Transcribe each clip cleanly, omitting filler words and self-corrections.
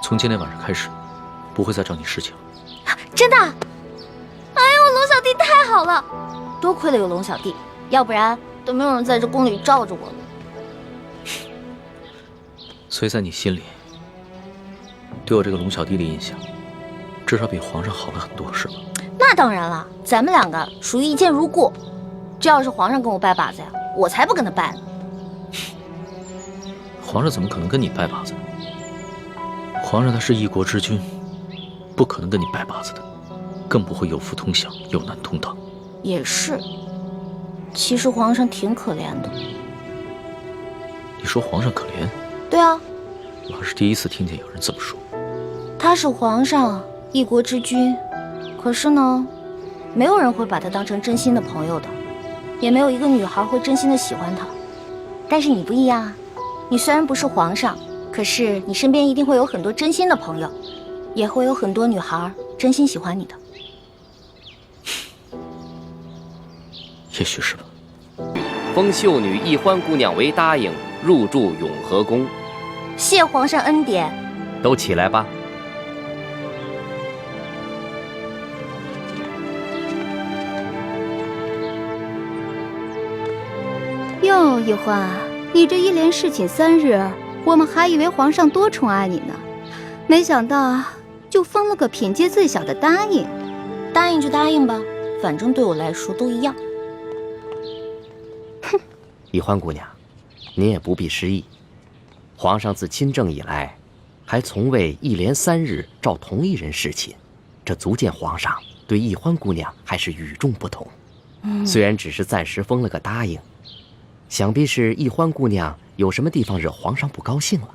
从今天晚上开始，不会再找你侍寝了。真的？哎呦，龙小弟太好了，多亏了有龙小弟，要不然都没有人在这宫里罩着我了。所以在你心里，对我这个龙小弟的印象，至少比皇上好了很多，是吧？那当然了，咱们两个属于一见如故。这要是皇上跟我拜把子呀，我才不跟他拜呢。皇上怎么可能跟你拜把子呢？皇上他是一国之君，不可能跟你拜把子的，更不会有福同享，有难同当。也是，其实皇上挺可怜的。你说皇上可怜？对啊，我还是第一次听见有人这么说。他是皇上，一国之君，可是呢，没有人会把他当成真心的朋友的，也没有一个女孩会真心的喜欢他。但是你不一样啊，你虽然不是皇上，可是你身边一定会有很多真心的朋友，也会有很多女孩真心喜欢你的。也许是吧。封秀女易欢姑娘为答应，入住永和宫。谢皇上恩典。都起来吧。哟，易欢，你这一连侍寝3日，我们还以为皇上多宠爱你呢，没想到就封了个品阶最小的答应。答应就答应吧，反正对我来说都一样。哼，易欢姑娘，您也不必失意。皇上自亲政以来，还从未一连3日召同一人侍寝，这足见皇上对易欢姑娘还是与众不同。虽然只是暂时封了个答应，想必是易欢姑娘有什么地方惹皇上不高兴了。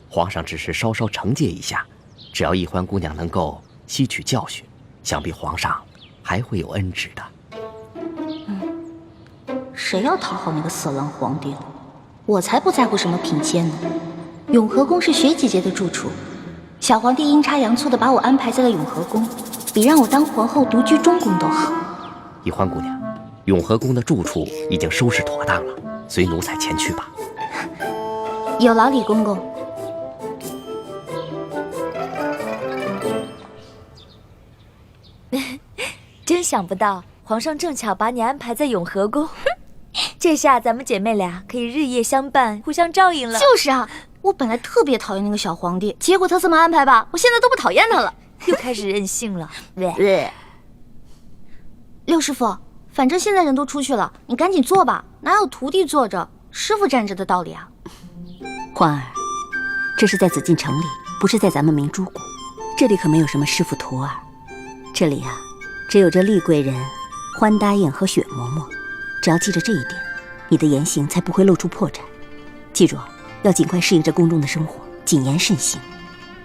皇上只是稍稍惩戒一下，只要易欢姑娘能够吸取教训，想必皇上还会有恩旨的。谁要讨好那个色狼皇帝了？我才不在乎什么品阶呢。永和宫是雪姐姐的住处，小皇帝阴差阳错的把我安排在了永和宫，比让我当皇后独居中宫都好。易欢姑娘，永和宫的住处已经收拾妥当了，随奴才前去吧。有劳李公公。真想不到，皇上正巧把你安排在永和宫，这下咱们姐妹俩可以日夜相伴，互相照应了。就是啊，我本来特别讨厌那个小皇帝，结果他这么安排吧，我现在都不讨厌他了。又开始任性了。六师傅，反正现在人都出去了，你赶紧做吧，哪有徒弟坐着，师傅站着的道理啊？欢儿，这是在紫禁城里，不是在咱们明珠谷，这里可没有什么师傅徒儿，这里啊，只有这厉贵人、欢答应和雪嬷嬷。只要记着这一点，你的言行才不会露出破绽。记住，要尽快适应这宫中的生活，谨言慎行，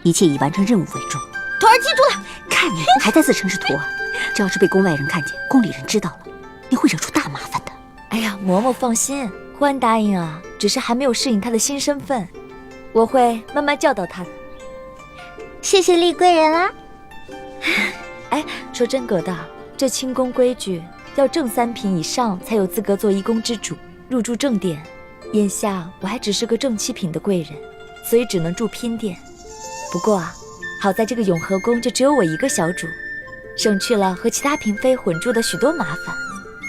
一切以完成任务为重。徒儿记住了。看你还在自称是徒儿，这要是被宫外人看见，宫里人知道了，你会惹出大麻烦的。哎呀，嬷嬷放心，欢答应啊，只是还没有适应她的新身份，我会慢慢教导她的。谢谢厉贵人啊。哎，说真格的，这清宫规矩要正3品以上才有资格做一宫之主，入住正殿。眼下我还只是个正7品的贵人，所以只能住嫔殿。不过啊，好在这个永和宫就只有我一个小主，省去了和其他嫔妃混住的许多麻烦，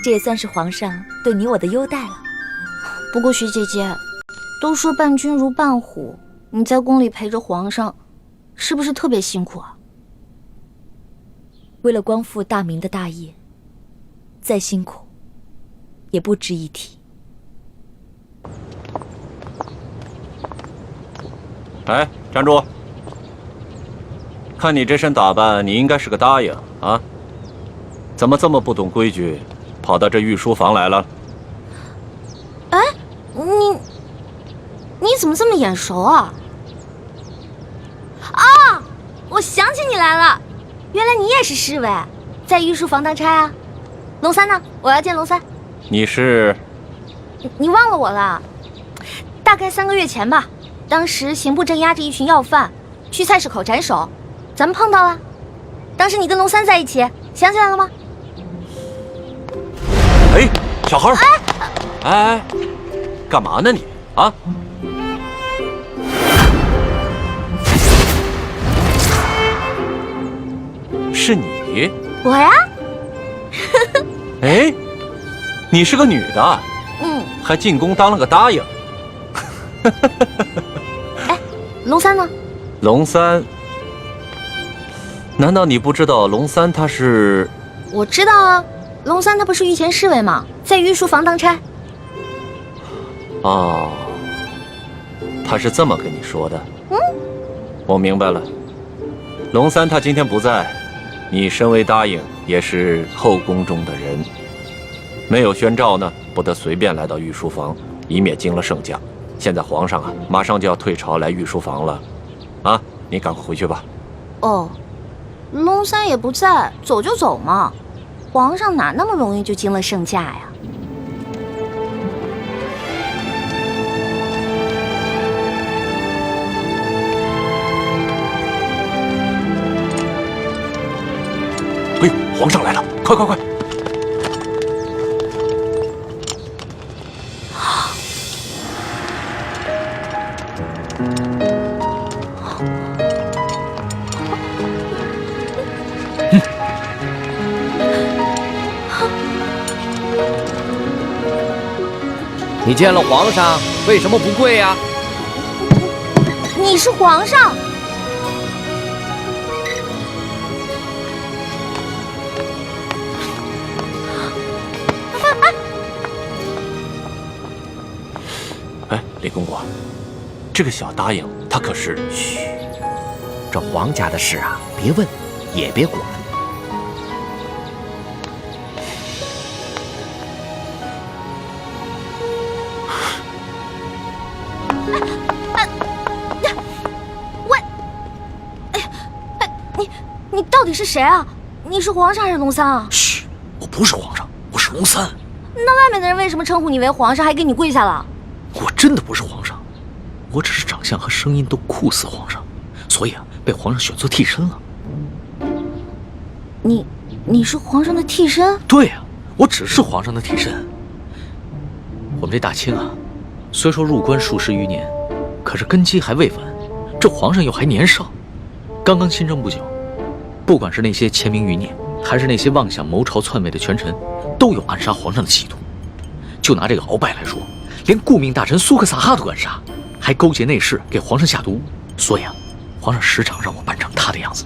这也算是皇上对你我的优待了。不过徐姐姐，都说伴君如伴虎，你在宫里陪着皇上，是不是特别辛苦啊？为了光复大明的大业，再辛苦也不值一提。哎，站住！看你这身打扮，你应该是个答应啊，怎么这么不懂规矩，跑到这御书房来了？哎，你怎么这么眼熟啊？啊，我想起你来了，原来你也是侍卫，在御书房当差啊。龙三呢？我要见龙三。你是？你忘了我了？大概3个月前吧，当时刑部正押着一群要犯，去菜市口斩首，咱们碰到了。当时你跟龙三在一起，想起来了吗？哎，小孩儿！哎，干嘛呢你啊？是你？我呀，哎，你是个女的，还进宫当了个答应。哎，龙三呢？龙三，难道你不知道龙三他是？我知道啊，龙三他不是御前侍卫吗？在御书房当差。哦，他是这么跟你说的。我明白了。龙三他今天不在，你身为答应，也是后宫中的人，没有宣召呢，不得随便来到御书房，以免惊了圣驾。现在皇上啊，马上就要退朝来御书房了，啊，你赶快回去吧。哦，龙三也不在，走就走嘛，皇上哪那么容易就惊了圣驾呀？哎呦，皇上来了，快快快！你见了皇上，为什么不跪呀？你是皇上？哎，李公公，这个小答应他可是……嘘，这皇家的事啊，别问，也别管。你到底是谁啊？你是皇上还是龙三啊？嘘，我不是皇上，我是龙三。那外面的人为什么称呼你为皇上，还给你跪下了？我真的不是皇上，我只是长相和声音都酷似皇上，所以啊，被皇上选做替身了。你是皇上的替身？对呀，我只是皇上的替身。我们这大清啊，虽说入关数十余年，可是根基还未稳，这皇上又还年少，刚刚亲政不久。不管是那些潜明余孽，还是那些妄想谋朝篡位的权臣，都有暗杀皇上的企图。就拿这个鳌拜来说，连顾命大臣苏克萨哈都敢杀，还勾结内侍给皇上下毒。所以啊，皇上时常让我扮成他的样子。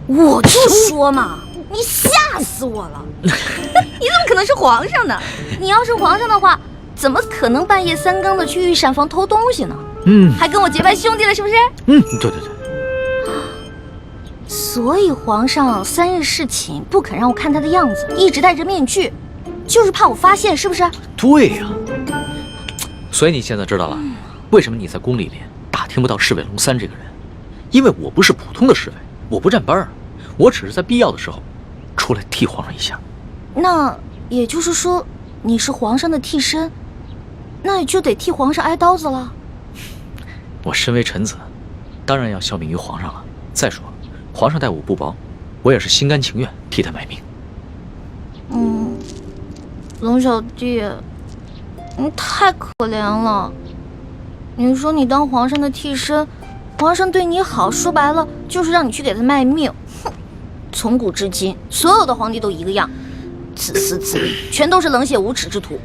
我就说嘛，你吓死我了！你怎么可能是皇上呢？你要是皇上的话，怎么可能半夜三更的去御膳房偷东西呢？还跟我结拜兄弟了，是不是？对对对。所以皇上3日侍寝不肯让我看他的样子，一直戴着面具，就是怕我发现，是不是？对呀。所以你现在知道了，为什么你在宫里面打听不到侍卫龙三这个人？因为我不是普通的侍卫，我不站班儿，我只是在必要的时候出来替皇上一下。那也就是说，你是皇上的替身，那也就得替皇上挨刀子了。我身为臣子，当然要效命于皇上了。再说，皇上待我不薄，我也是心甘情愿替他卖命。龙小弟，你太可怜了。你说你当皇上的替身，皇上对你好，说白了就是让你去给他卖命。哼，从古至今，所有的皇帝都一个样，自私自利，全都是冷血无耻之徒。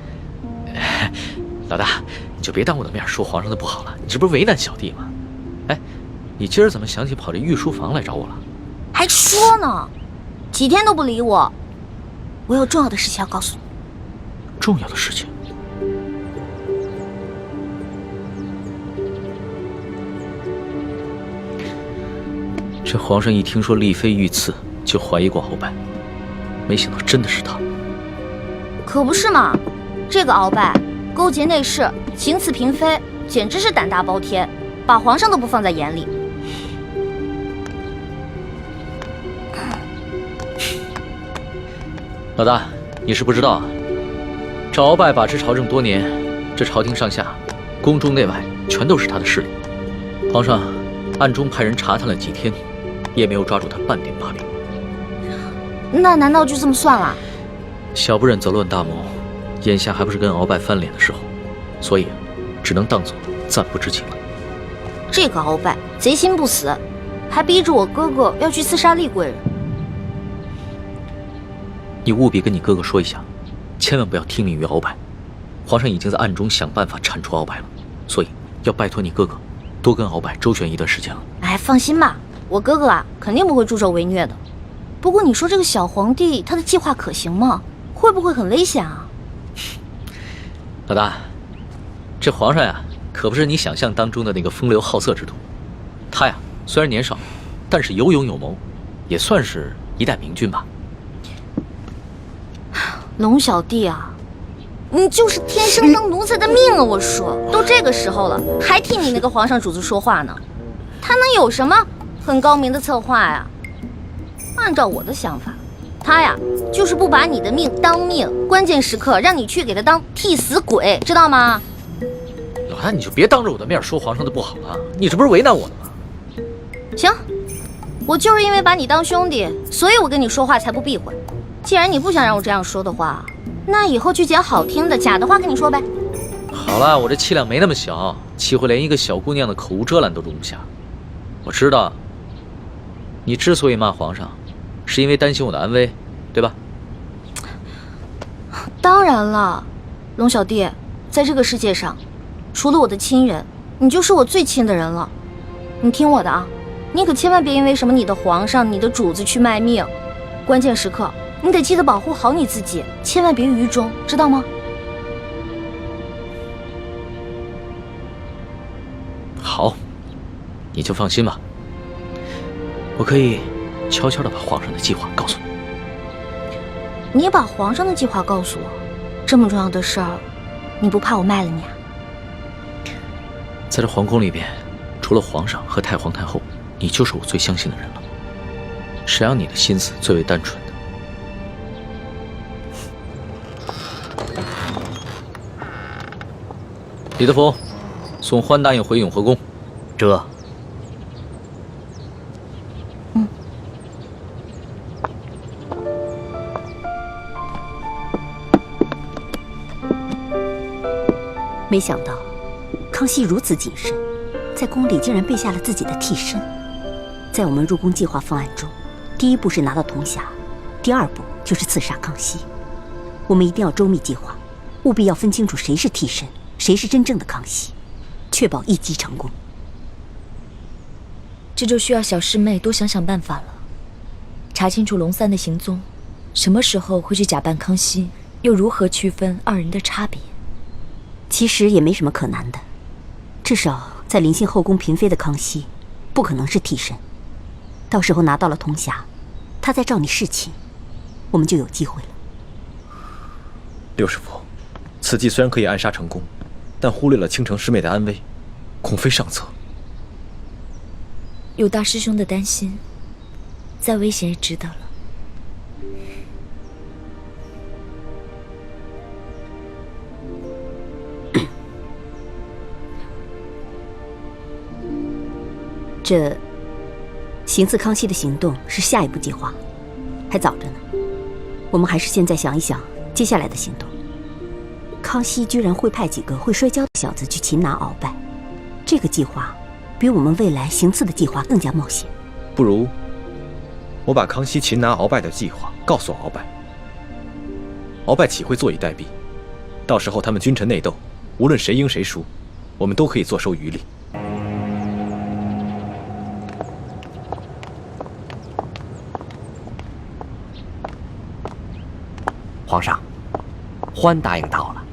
老大，你就别当我的面说皇上的不好了，你这不是为难小弟吗？哎，你今儿怎么想起跑这御书房来找我了？还说呢，几天都不理我。我有重要的事情要告诉你。重要的事情？这皇上一听说丽妃遇刺，就怀疑过鳌拜，没想到真的是他。可不是嘛，这个鳌拜勾结内侍，行刺嫔妃，简直是胆大包天，把皇上都不放在眼里。老大，你是不知道啊，这鳌拜把持朝政多年，这朝廷上下、宫中内外全都是他的势力。皇上暗中派人查探了几天，也没有抓住他半点把柄。那难道就这么算了？小不忍则乱大谋，眼下还不是跟鳌拜翻脸的时候，所以只能当作暂不知情了。这个鳌拜贼心不死，还逼着我哥哥要去刺杀厉贵人。你务必跟你哥哥说一下，千万不要听命于鳌拜。皇上已经在暗中想办法铲除鳌拜了，所以要拜托你哥哥多跟鳌拜周旋一段时间了。哎，放心吧，我哥哥啊肯定不会助纣为虐的。不过你说这个小皇帝他的计划可行吗？会不会很危险啊？老大，这皇上呀，可不是你想象当中的那个风流好色之徒。他呀，虽然年少，但是有勇有谋，也算是一代明君吧。龙小弟啊，你就是天生当奴才的命啊！我说，都这个时候了，还替你那个皇上主子说话呢，他能有什么很高明的策划呀？按照我的想法，他呀就是不把你的命当命，关键时刻让你去给他当替死鬼，知道吗？老大，你就别当着我的面说皇上的不好了，你这不是为难我了吗？行，我就是因为把你当兄弟，所以我跟你说话才不避讳。既然你不想让我这样说的话，那以后去捡好听的、假的话跟你说呗。好了，我这气量没那么小，岂会连一个小姑娘的口无遮拦都容不下？我知道，你之所以骂皇上，是因为担心我的安危，对吧？当然了，龙小弟，在这个世界上，除了我的亲人，你就是我最亲的人了。你听我的啊，你可千万别因为什么你的皇上、你的主子去卖命，关键时刻你得记得保护好你自己，千万别于衷，知道吗？好，你就放心吧，我可以悄悄地把皇上的计划告诉你。你把皇上的计划告诉我，这么重要的事儿，你不怕我卖了你啊？在这皇宫里边，除了皇上和太皇太后，你就是我最相信的人了。谁让你的心思最为单纯的？李德福，送欢答应回永和宫。这。没想到，康熙如此谨慎，在宫里竟然备下了自己的替身。在我们入宫计划方案中，第一步是拿到铜匣，第二步就是刺杀康熙。我们一定要周密计划，务必要分清楚谁是替身，谁是真正的康熙，确保一击成功。这就需要小师妹多想想办法了，查清楚龙三的行踪，什么时候会去假扮康熙，又如何区分二人的差别？其实也没什么可难的，至少在临幸后宫嫔妃的康熙，不可能是替身。到时候拿到了铜匣，他再召你侍寝，我们就有机会了。六师傅，此计虽然可以暗杀成功，但忽略了倾城师妹的安危，恐非上策。有大师兄的担心，再危险也值得了。这行刺康熙的行动是下一步计划，还早着呢。我们还是现在想一想接下来的行动。康熙居然会派几个会摔跤的小子去擒拿鳌拜，这个计划比我们未来行刺的计划更加冒险。不如我把康熙擒拿鳌拜的计划告诉鳌拜，鳌拜岂会坐以待毙？到时候他们君臣内斗，无论谁赢谁输，我们都可以坐收渔利。皇上，欢答应到了。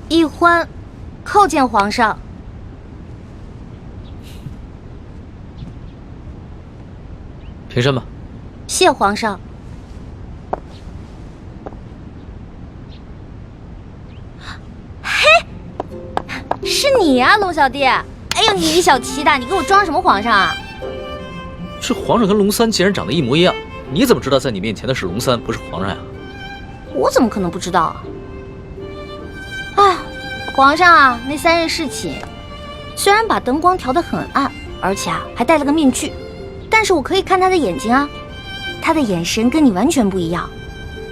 一欢，叩见皇上。平身吧。谢皇上。是你呀，龙小弟！哎呦，你小气的，你给我装什么皇上啊？这皇上跟龙三竟然长得一模一样，你怎么知道在你面前的是龙三，不是皇上呀？我怎么可能不知道啊？哎，皇上啊，那3日侍寝，虽然把灯光调得很暗，而且还戴了个面具，但是我可以看他的眼睛啊，他的眼神跟你完全不一样。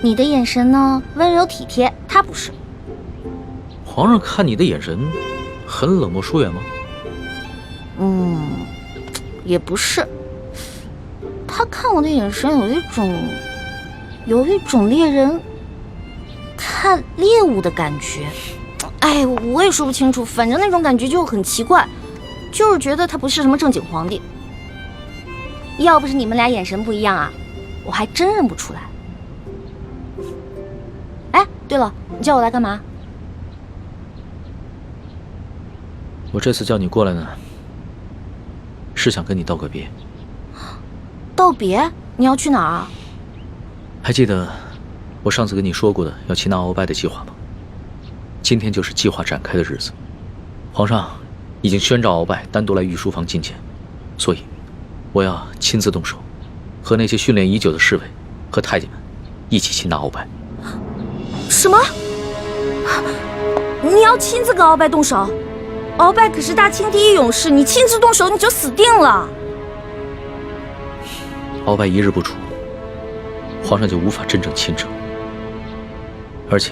你的眼神呢，温柔体贴，他不是。皇上看你的眼神很冷漠疏远吗？也不是。他看我的眼神有一种猎人看猎物的感觉。哎，我也说不清楚，反正那种感觉就很奇怪，就是觉得他不是什么正经皇帝。要不是你们俩眼神不一样啊，我还真认不出来。哎，对了，你叫我来干嘛？我这次叫你过来呢，是想跟你道个别。道别？你要去哪儿啊？还记得我上次跟你说过的要擒拿鳌拜的计划吗？今天就是计划展开的日子。皇上已经宣召鳌拜单独来御书房觐见，所以我要亲自动手，和那些训练已久的侍卫和太监们一起擒拿鳌拜。什么？你要亲自跟鳌拜动手？鳌拜可是大清第一勇士，你亲自动手你就死定了。鳌拜一日不出，皇上就无法真正亲政。而且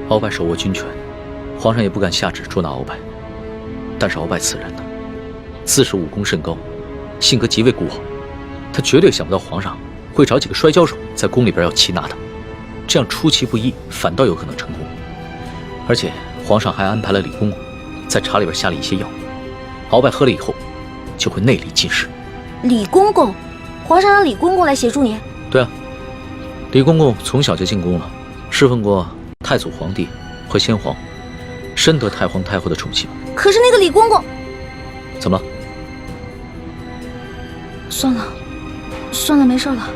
鳌拜手握军权，皇上也不敢下旨捉拿鳌拜。但是鳌拜此人呢，自恃武功甚高，性格极为孤傲，他绝对想不到皇上会找几个摔跤手在宫里边要擒拿他，这样出其不意，反倒有可能成功。而且皇上还安排了李公公在茶里边下了一些药，鳌拜喝了以后就会内力尽失。李公公？皇上让李公公来协助你？对啊，李公公从小就进宫了，侍奉过太祖皇帝和先皇，深得太皇太后的宠幸。可是那个李公公……怎么了？算了，没事了。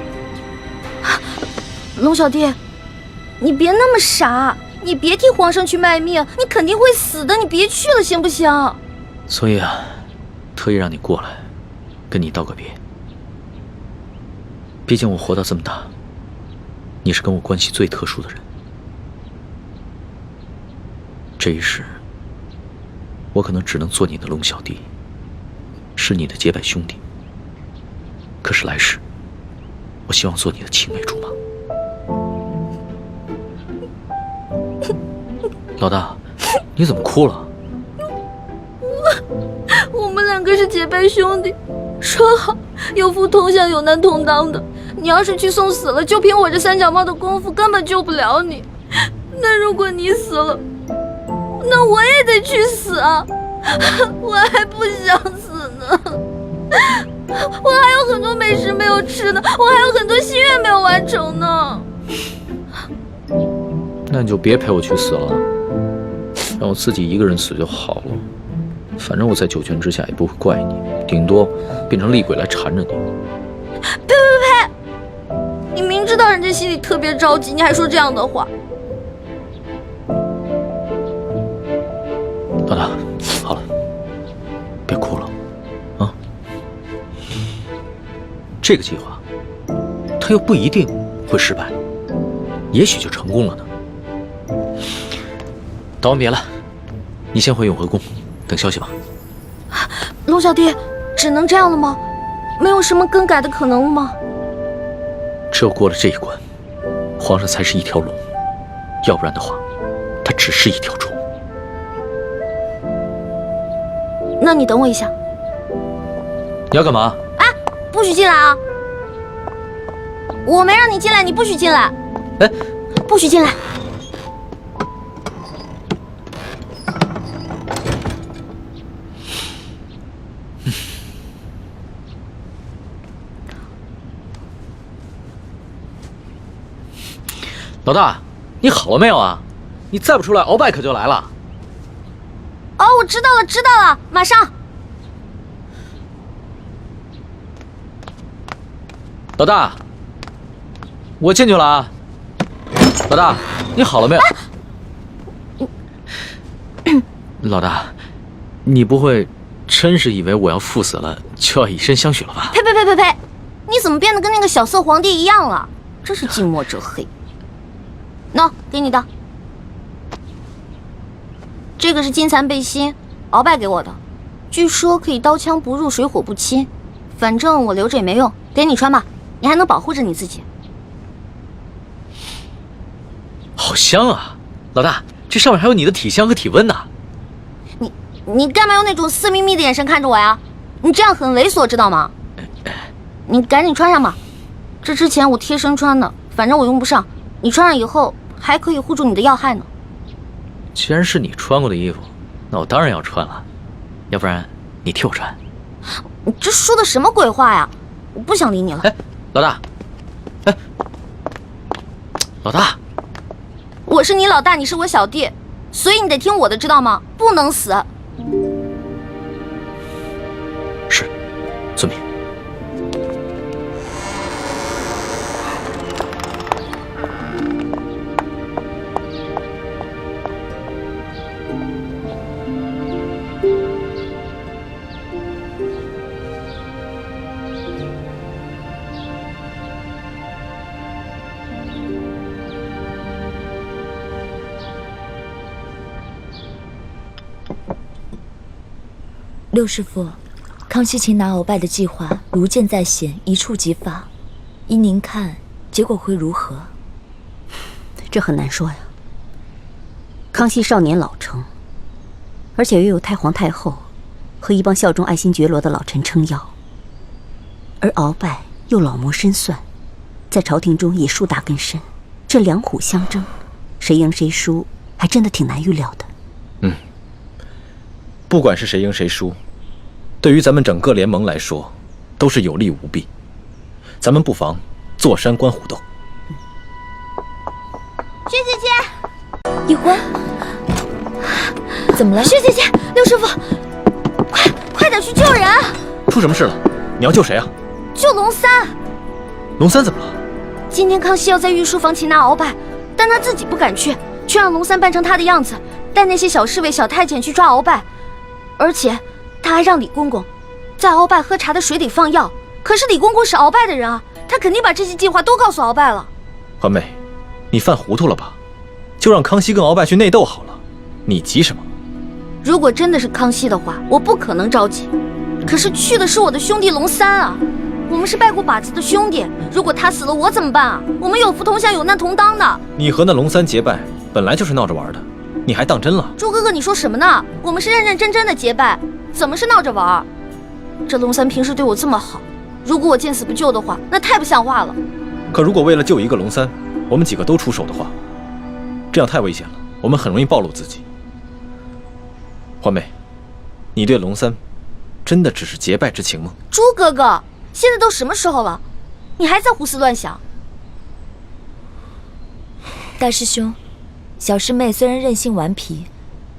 龙小弟，你别那么傻，你别替皇上去卖命，你肯定会死的，你别去了行不行？所以啊，特意让你过来，跟你道个别。毕竟我活到这么大，你是跟我关系最特殊的人。这一世，我可能只能做你的龙小弟，是你的结拜兄弟。可是来世，我希望做你的青梅竹马。老大，你怎么哭了？我们两个是结拜兄弟，说好有福同享，有难同当的。你要是去送死了，就凭我这三脚猫的功夫，根本救不了你。那如果你死了，那我也得去死啊！我还不想死呢，我还有很多美食没有吃呢，我还有很多心愿没有完成呢。那你就别陪我去死了，让我自己一个人死就好了。反正我在九泉之下也不会怪你，顶多变成厉鬼来缠着你。呸！你明知道人家心里特别着急，你还说这样的话。老大，好了，别哭了，啊！这个计划，它又不一定会失败，也许就成功了呢。道完别了，你先回永和宫，等消息吧。龙小弟，只能这样了吗？没有什么更改的可能吗？只有过了这一关，皇上才是一条龙，要不然的话，他只是一条虫。那你等我一下。你要干嘛？哎，不许进来啊！我没让你进来，你不许进来。哎，不许进来。老大，你好了没有啊？你再不出来，鳌拜可就来了。哦，我知道了，马上。老大，我进去了啊。老大，你好了没有？老大，你不会真是以为我要赴死了就要以身相许了吧？呸！你怎么变得跟那个小色皇帝一样了？真是近墨者黑。喏，给你的。这个是金蚕背心，鳌拜给我的，据说可以刀枪不入，水火不侵。反正我留着也没用，给你穿吧，你还能保护着你自己。好香啊！老大，这上面还有你的体香和体温呢。你干嘛用那种色眯眯的眼神看着我呀？你这样很猥琐，知道吗？你赶紧穿上吧，这之前我贴身穿的，反正我用不上。你穿上以后还可以护住你的要害呢。既然是你穿过的衣服，那我当然要穿了，要不然你替我穿。你这说的什么鬼话呀？我不想理你了。哎，老大，哎，老大，我是你老大，你是我小弟，所以你得听我的，知道吗？不能死。是，遵命。六师傅，康熙擒拿鳌拜的计划如箭在弦，一触即发。依您看，结果会如何？这很难说呀。康熙少年老成，而且又有太皇太后和一帮效忠爱新觉罗的老臣撑腰，而鳌拜又老谋深算，在朝廷中也树大根深，这两虎相争，谁赢谁输，还真的挺难预料的。不管是谁赢谁输，对于咱们整个联盟来说，都是有利无弊。咱们不妨坐山观虎斗。薛姐姐，一欢，怎么了？薛姐姐，六师傅，快点去救人！出什么事了？你要救谁啊？救龙三。龙三怎么了？今天康熙要在御书房擒拿鳌拜，但他自己不敢去，却让龙三扮成他的样子，带那些小侍卫、小太监去抓鳌拜。而且他还让李公公在鳌拜喝茶的水里放药。可是李公公是鳌拜的人啊，他肯定把这些计划都告诉鳌拜了。环妹，你犯糊涂了吧？就让康熙跟鳌拜去内斗好了，你急什么？如果真的是康熙的话，我不可能着急。可是去的是我的兄弟龙三啊，我们是拜过把子的兄弟，如果他死了，我怎么办啊？我们有福同享，有难同当的。你和那龙三结拜，本来就是闹着玩的，你还当真了？朱哥哥，你说什么呢？我们是认认真真的结拜，怎么是闹着玩？这龙三平时对我这么好，如果我见死不救的话，那太不像话了。可如果为了救一个龙三，我们几个都出手的话，这样太危险了，我们很容易暴露自己。环妹，你对龙三真的只是结拜之情吗？朱哥哥，现在都什么时候了，你还在胡思乱想？大师兄，小师妹虽然任性顽皮，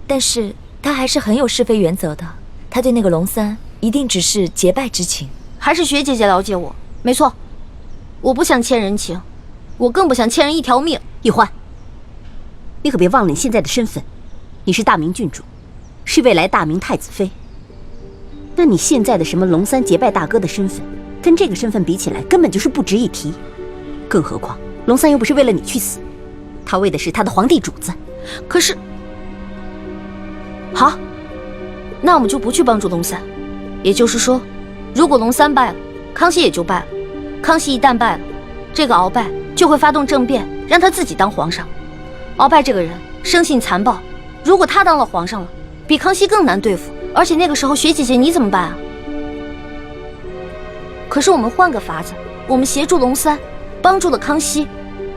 但是她还是很有是非原则的。她对那个龙三一定只是结拜之情。还是学姐姐了解我。没错，我不想欠人情，我更不想欠人一条命。玉欢，你可别忘了你现在的身份，你是大明郡主，是未来大明太子妃。那你现在的什么龙三结拜大哥的身份，跟这个身份比起来，根本就是不值一提。更何况龙三又不是为了你去死，他为的是他的皇帝主子。可是，好，那我们就不去帮助龙三。也就是说，如果龙三败了，康熙也就败了。康熙一旦败了，这个鳌拜就会发动政变，让他自己当皇上。鳌拜这个人生性残暴，如果他当了皇上了，比康熙更难对付。而且那个时候，雪姐姐你怎么办啊？可是我们换个法子，我们协助龙三，帮助了康熙，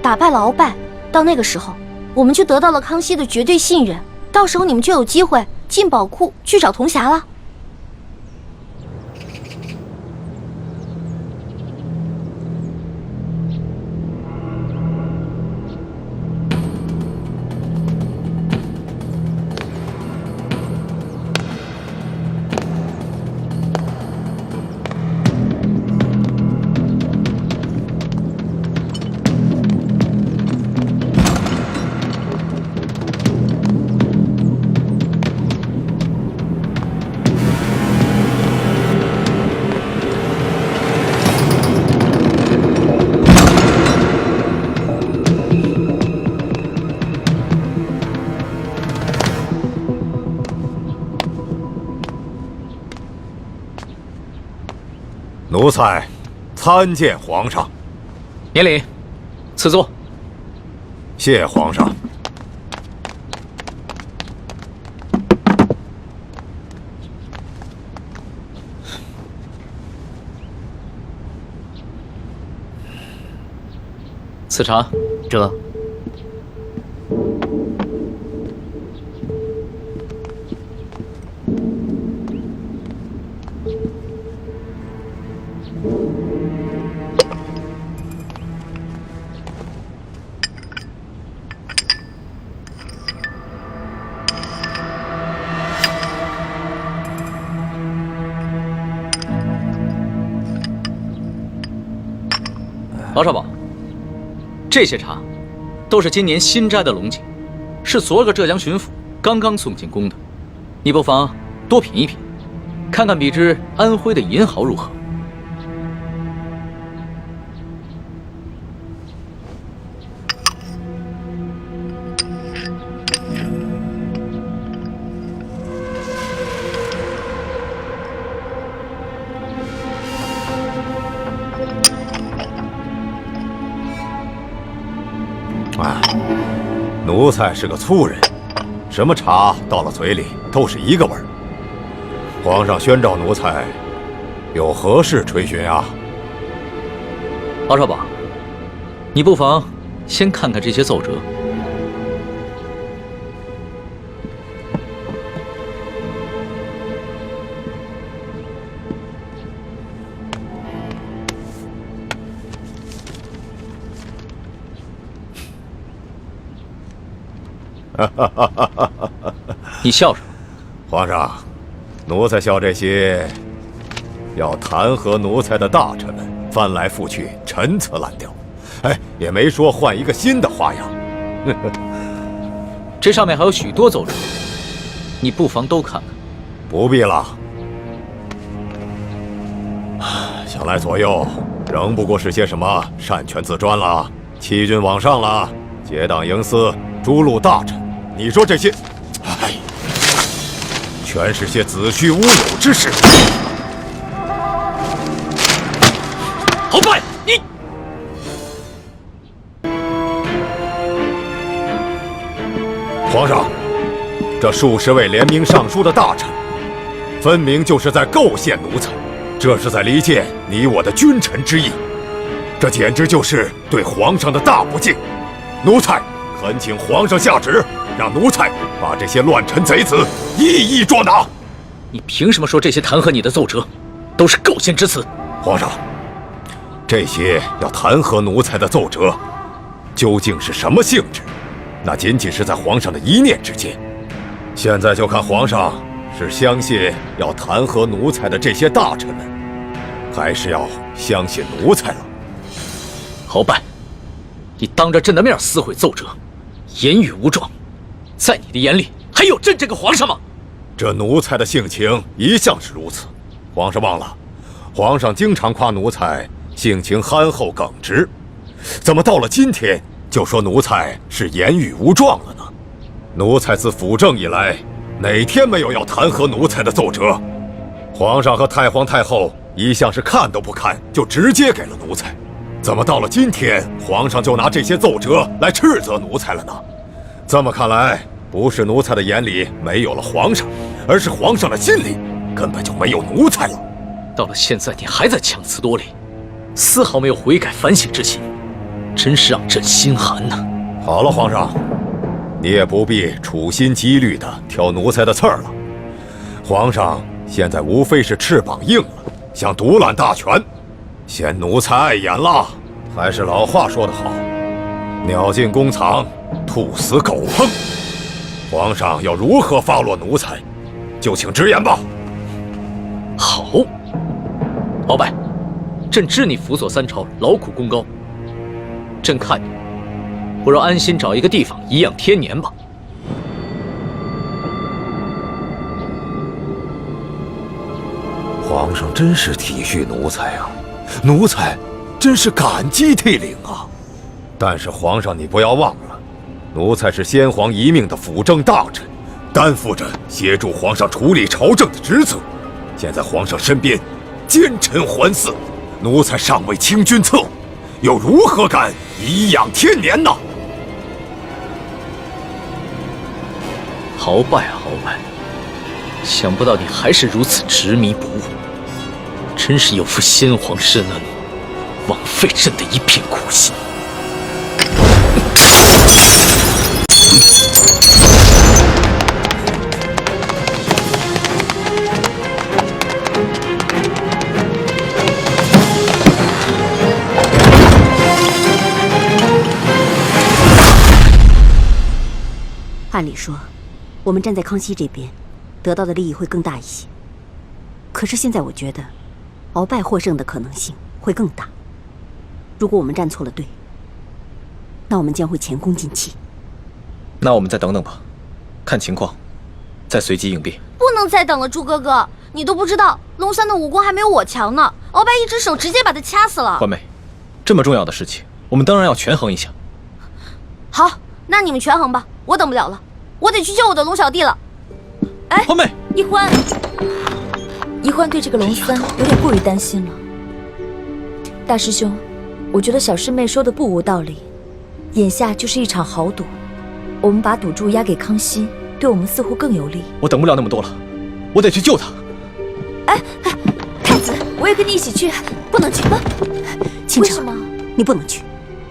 打败了鳌拜。到那个时候，我们就得到了康熙的绝对信任，到时候你们就有机会进宝库去找铜匣了。奴才参见皇上。免礼，赐座。谢皇上。赐茶。这。老少保，这些茶都是今年新摘的龙井，是昨个浙江巡抚刚刚送进宫的，你不妨多品一品，看看比之安徽的银毫如何？奴才是个粗人，什么茶到了嘴里都是一个味儿。皇上宣召奴才，有何事垂询啊？老少保，你不妨先看看这些奏折。你笑什么？皇上，奴才笑这些要弹劾奴才的大臣们翻来覆去，陈词滥调，也没说换一个新的花样。这上面还有许多奏折，你不妨都看看。不必了，想来左右仍不过是些什么擅权自专了、欺君罔上了、结党营私、诛戮大臣。你说这些，全是些子虚乌有之事。鳌拜，你皇上，这数十位联名上书的大臣，分明就是在构陷奴才，这是在离间你我的君臣之义，这简直就是对皇上的大不敬。奴才恳请皇上下旨，让奴才把这些乱臣贼子一一捉拿。你凭什么说这些弹劾你的奏折都是构陷之词？皇上，这些要弹劾奴才的奏折，究竟是什么性质？那仅仅是在皇上的一念之间。现在就看皇上是相信要弹劾奴才的这些大臣们，还是要相信奴才了。鳌拜，你当着朕的面撕毁奏折，言语无状，在你的眼里还有朕这个皇上吗？这奴才的性情一向是如此，皇上忘了，皇上经常夸奴才性情憨厚耿直，怎么到了今天就说奴才是言语无状了呢？奴才自辅政以来，哪天没有要弹劾奴才的奏折？皇上和太皇太后一向是看都不看就直接给了奴才，怎么到了今天，皇上就拿这些奏折来斥责奴才了呢？这么看来，不是奴才的眼里没有了皇上，而是皇上的心里根本就没有奴才了。到了现在，你还在强词夺理，丝毫没有悔改反省之心，真是让朕心寒呐！好了，皇上，你也不必处心积虑地挑奴才的刺儿了。皇上现在无非是翅膀硬了，想独揽大权，嫌奴才碍眼了。还是老话说得好，鸟进弓藏，兔死狗烹。皇上要如何发落奴才，就请直言吧。好，鳌拜，朕知你辅佐三朝，劳苦功高，朕看你不如安心找一个地方颐养天年吧。皇上真是体恤奴才啊，奴才真是感激涕零啊。但是皇上，你不要忘了，奴才是先皇遗命的辅政大臣，担负着协助皇上处理朝政的职责。现在皇上身边奸臣环伺，奴才尚未清君侧，又如何敢颐养天年呢？鳌拜啊，鳌拜，想不到你还是如此执迷不悟，真是有负先皇深恩，枉费朕的一片苦心。按理说，我们站在康熙这边，得到的利益会更大一些。可是现在我觉得，鳌拜获胜的可能性会更大。如果我们站错了队，那我们将会前功尽弃。那我们再等等吧，看情况，再随机应变。不能再等了，猪哥哥，你都不知道，龙三的武功还没有我强呢。鳌拜一只手直接把他掐死了。欢妹，这么重要的事情，我们当然要权衡一下。好，那你们权衡吧，我等不了了，我得去救我的龙小弟了。哎，欢妹，一欢，一欢对这个龙三有点过于担心了。大师兄，我觉得小师妹说的不无道理。眼下就是一场豪赌，我们把赌注押给康熙，对我们似乎更有利。我等不了那么多了，我得去救他。哎，太子，我也跟你一起去。不能去吗？倾城，为什么？你不能去。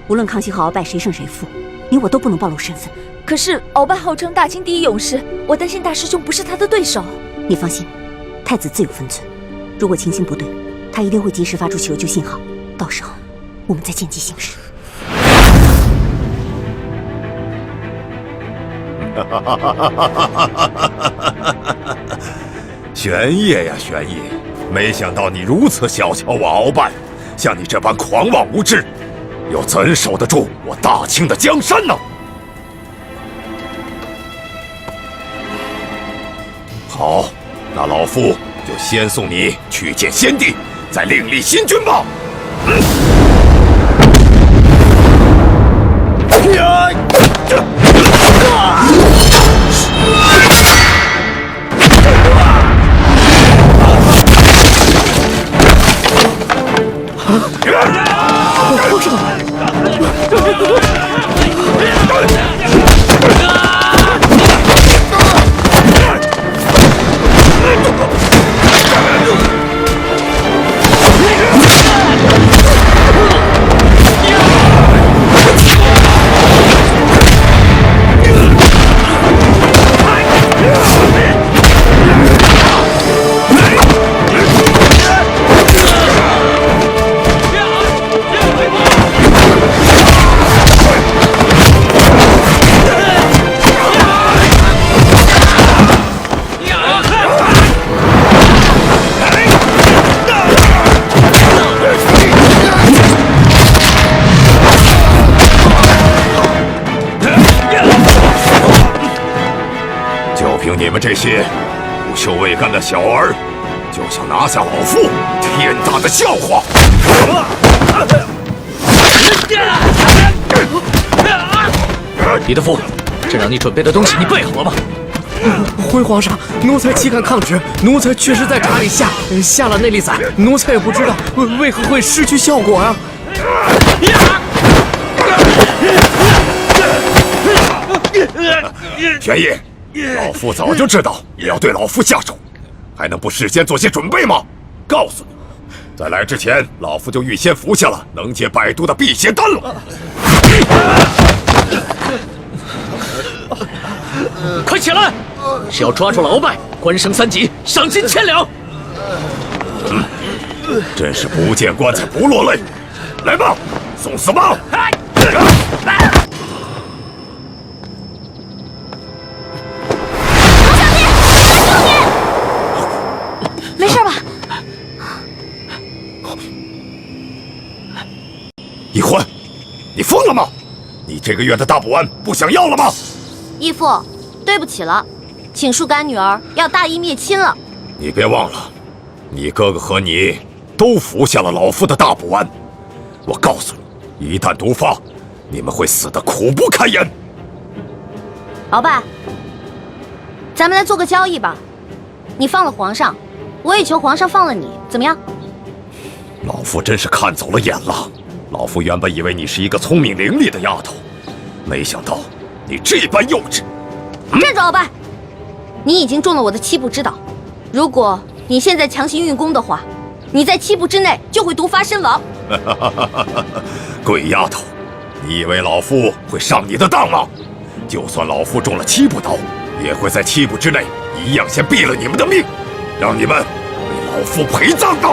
无论康熙和鳌拜谁胜谁负，你我都不能暴露身份。可是鳌拜号称大清第一勇士，我担心大师兄不是他的对手。你放心，太子自有分寸。如果情形不对，他一定会及时发出求救信号，到时候我们再见机行事。玄烨呀，玄烨，没想到你如此小瞧我鳌拜，像你这般狂妄无知，又怎守得住我大清的江山呢？好，那老夫就先送你去见先帝，再另立新君吧。你们这些不羞未干的小儿，就想拿下老夫，天大的笑话！李德福，这让你准备的东西你备好了吗？回皇上，奴才岂敢抗旨？奴才确实在茶里下了内力散，奴才也不知道为何会失去效果啊！玄烨，老夫早就知道你要对老夫下手，还能不事先做些准备吗？告诉你，在来之前，老夫就预先服下了能解百毒的辟邪丹了。快起来！只要抓住了鳌拜，官升3级，赏金1000两。真是不见棺材不落泪。来吧，送死吧！没事吧？一欢，你疯了吗？你这个月的大补丸不想要了吗？义父，对不起了，请恕干女儿要大义灭亲了。你别忘了，你哥哥和你都服下了老夫的大补丸。我告诉你，一旦毒发，你们会死得苦不堪言。鳌拜，咱们来做个交易吧，你放了皇上，我也求皇上放了你，怎么样？老夫真是看走了眼了。老夫原本以为你是一个聪明伶俐的丫头，没想到你这般幼稚。站住，鳌拜！你已经中了我的7步之道，如果你现在强行运功的话，你在7步之内就会毒发身亡。鬼丫头，你以为老夫会上你的当吗？就算老夫中了7步刀，也会在7步之内一样先毙了你们的命，让你们为老夫陪葬的。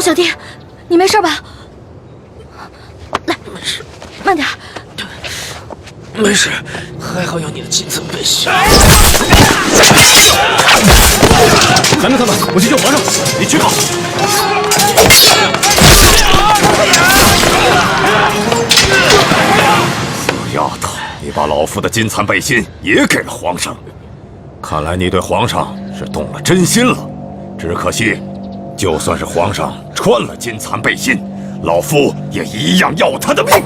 小弟，你没事吧？来，慢点。没事，还好有你的金层背心。拦着他们，我去救皇上。你去吧。死丫头，你把老夫的金蚕背心也给了皇上，看来你对皇上是动了真心了。只可惜，就算是皇上穿了金蚕背心，老夫也一样要他的命。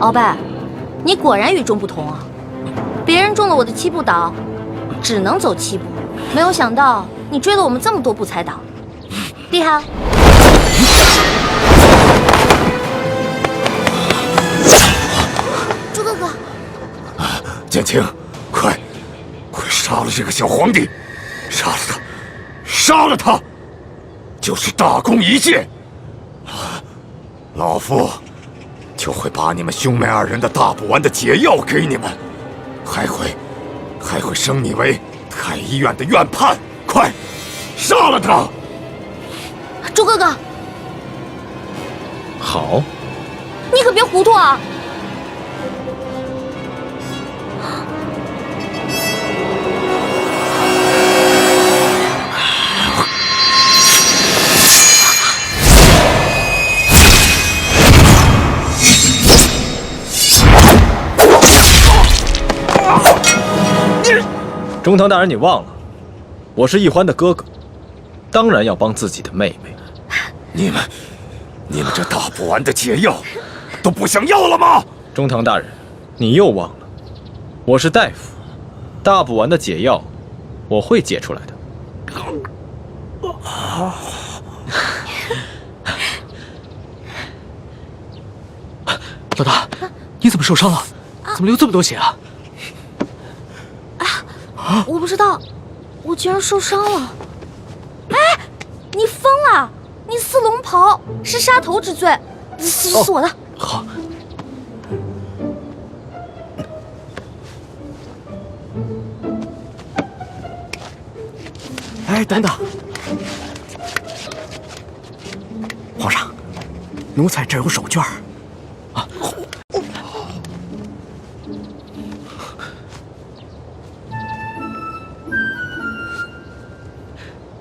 鳌拜，你果然与众不同啊！别人中了我的7步倒，只能走7步，没有想到你追了我们这么多步才倒，厉害！朱哥哥，剑青，快杀了这个小皇帝，杀了他，杀了他，就是大功一件，老夫就会把你们兄妹2人的大补丸的解药给你们，还会升你为太医院的院判，快杀了他！朱哥哥，好，你可别糊涂啊！中堂大人，你忘了，我是奕欢的哥哥，当然要帮自己的妹妹。你们这大补丸的解药都不想要了吗？中堂大人，你又忘了，我是大夫，大补丸的解药我会解出来的。老大，你怎么受伤了？怎么流这么多血啊？我不知道，我居然受伤了。哎，你疯了！你似龙袍是杀头之罪，是我的。好。哎，等等，皇上，奴才这有手绢啊。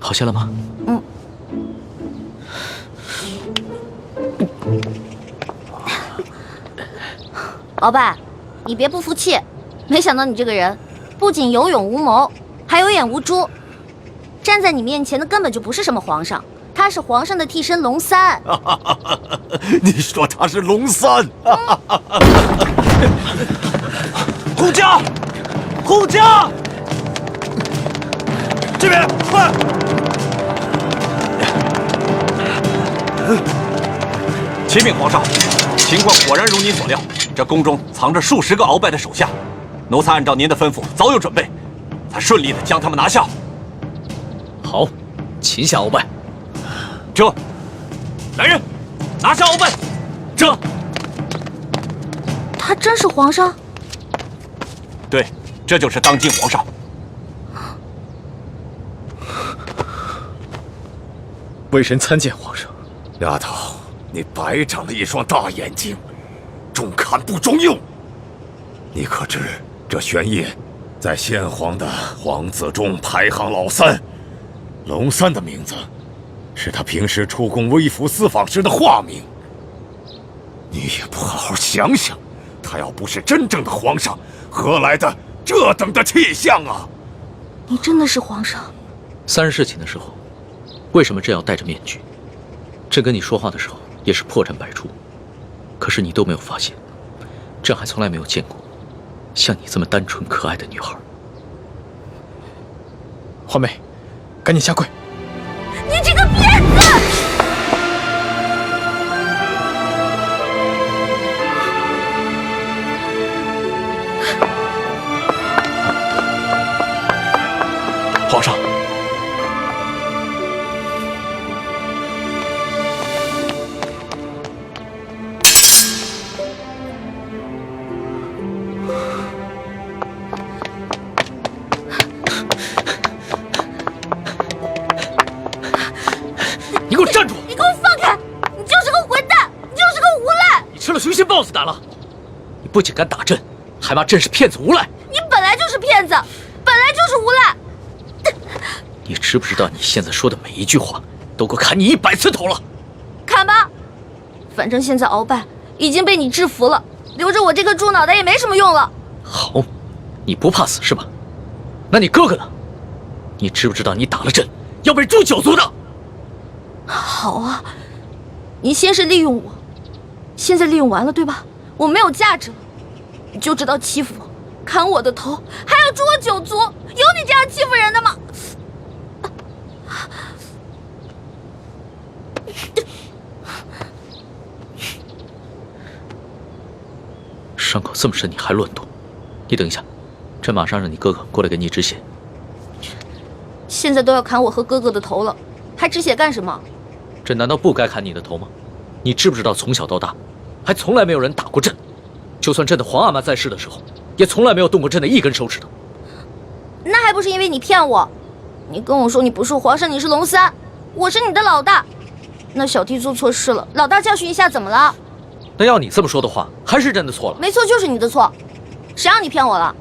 好些了吗？嗯。鳌拜，你别不服气，没想到你这个人不仅有勇无谋，还有眼无珠。站在你面前的根本就不是什么皇上，他是皇上的替身龙三。你说他是龙三？护驾，护驾！这边快！启禀皇上，情况果然如你所料，这宫中藏着数十个鳌拜的手下，奴才按照您的吩咐，早有准备，才顺利的将他们拿下。好，擒下鳌拜。这，来人，拿下鳌拜。这，他真是皇上？对，这就是当今皇上。微臣参见皇上。丫头，你白长了一双大眼睛，中看不中用。你可知这玄烨在先皇的皇子中排行老三，龙三的名字是他平时出宫微服私访时的化名。你也不好好想想，他要不是真正的皇上，何来的这等的气象啊？你真的是皇上？3日侍寝的时候，为什么朕要戴着面具？朕跟你说话的时候也是破绽百出，可是你都没有发现。朕还从来没有见过像你这么单纯可爱的女孩。华妹，赶紧下跪！你这个骗子！皇上，你给我站住！你给我放开！你就是个混蛋，你就是个无赖！你吃了雄心豹子胆了！你不仅敢打朕，还骂朕是骗子无赖！你本来就是骗子，本来就是无赖！你知不知道你现在说的每一句话都够砍你100次头了？砍吧，反正现在鳌拜已经被你制服了，留着我这个猪脑袋也没什么用了。好，你不怕死是吧？那你哥哥呢？你知不知道你打了朕要被诛9族的？好啊，你先是利用我，现在利用完了对吧？我没有价值了，你就知道欺负我，砍我的头，还要诛我9族，有你这样欺负人的吗？伤口这么深，你还乱动？你等一下，朕马上让你哥哥过来给你止血。现在都要砍我和哥哥的头了，还止血干什么？朕难道不该砍你的头吗？你知不知道从小到大，还从来没有人打过朕？就算朕的皇阿玛在世的时候，也从来没有动过朕的一根手指头。那还不是因为你骗我？你跟我说你不是皇上，你是龙三，我是你的老大。那小弟做错事了，老大教训一下怎么了？那要你这么说的话，还是朕的错了。没错，就是你的错，谁让你骗我了？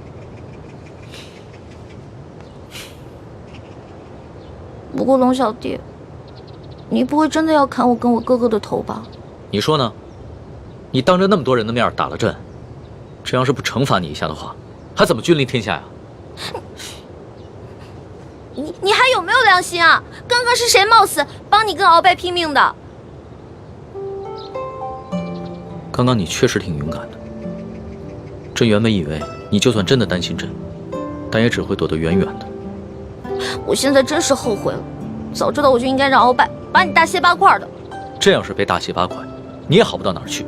不过龙小弟，你不会真的要砍我跟我哥哥的头吧？你说呢？你当着那么多人的面打了朕，这要是不惩罚你一下的话，还怎么君临天下呀？你还有没有良心啊？刚刚是谁冒死帮你跟鳌拜拼命的？刚刚你确实挺勇敢的。朕原本以为你就算真的担心朕，但也只会躲得远远的。我现在真是后悔了，早知道我就应该让鳌拜把你大卸8块的。朕要是被大卸8块，你也好不到哪儿去。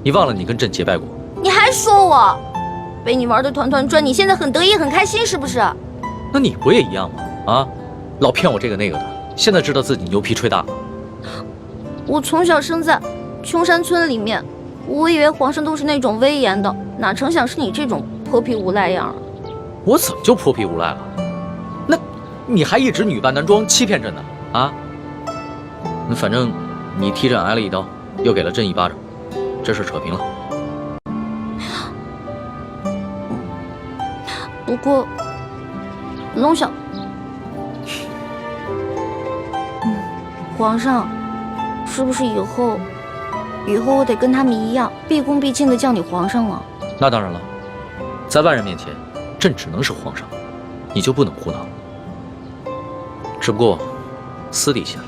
你忘了你跟朕结拜过？你还说我被你玩的团团转，你现在很得意很开心是不是？那你不也一样吗？啊，老骗我这个那个的，现在知道自己牛皮吹大了。我从小生在穷山村里面，我以为皇上都是那种威严的，哪成想是你这种泼皮无赖样。我怎么就泼皮无赖了？那你还一直女扮男装欺骗朕呢？啊？那反正你替朕挨了一刀，又给了朕一巴掌，这事扯平了。不过，龙小，皇上，是不是以后我得跟他们一样，毕恭毕敬的叫你皇上了？那当然了，在外人面前，朕只能是皇上，你就不能胡闹。只不过，私底下，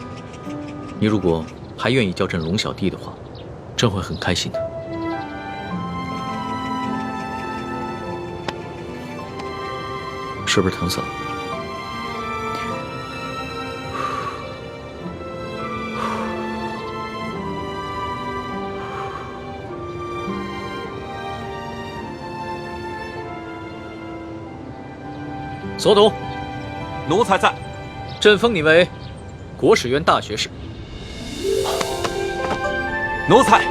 你如果还愿意叫朕龙小弟的话，朕会很开心的。是不是疼死了？所统，奴才在。朕封你为国史院大学士。奴才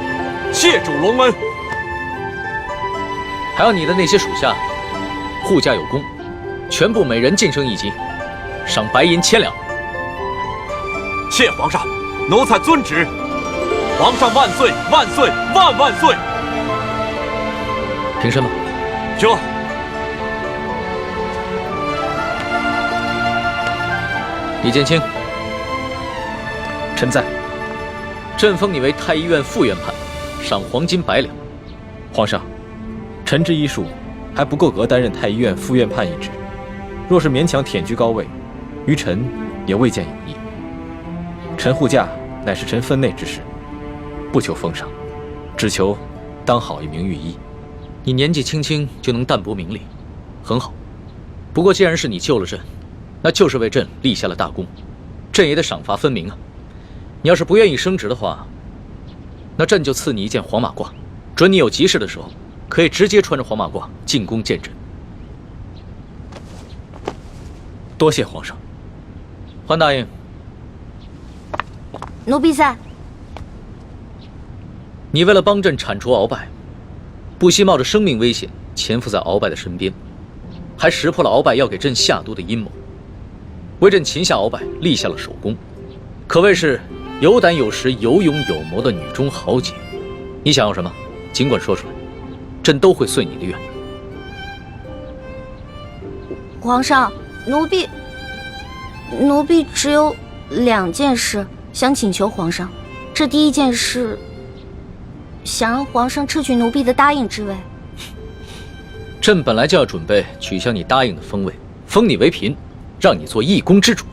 谢主隆恩。还有你的那些属下，护驾有功，全部每人晋升1级，赏白银1000两。谢皇上，奴才遵旨。皇上万岁万岁万万岁！平身吧。这。李建清，臣在。朕封你为太医院副院判，赏黄金100两。皇上，臣之医术还不够格担任太医院副院判一职，若是勉强忝居高位，于臣也未见有益。臣护驾乃是臣分内之事，不求封赏，只求当好一名御医。你年纪轻轻就能淡泊名利，很好。不过既然是你救了朕，那就是为朕立下了大功，朕也得赏罚分明啊。你要是不愿意升职的话，那朕就赐你一件黄马褂，准你有急事的时候，可以直接穿着黄马褂进宫见朕。多谢皇上。桓答应。奴婢在。你为了帮朕铲除鳌拜，不惜冒着生命危险潜伏在鳌拜的身边，还识破了鳌拜要给朕下毒的阴谋，为朕擒下鳌拜立下了首功，可谓是有胆有识、有勇有谋的女中豪杰。你想要什么，尽管说出来，朕都会遂你的愿。皇上，奴婢只有2件事想请求皇上。这第一件事，想让皇上撤去奴婢的答应之位。朕本来就要准备取消你答应的封位，封你为嫔，让你做一宫之主。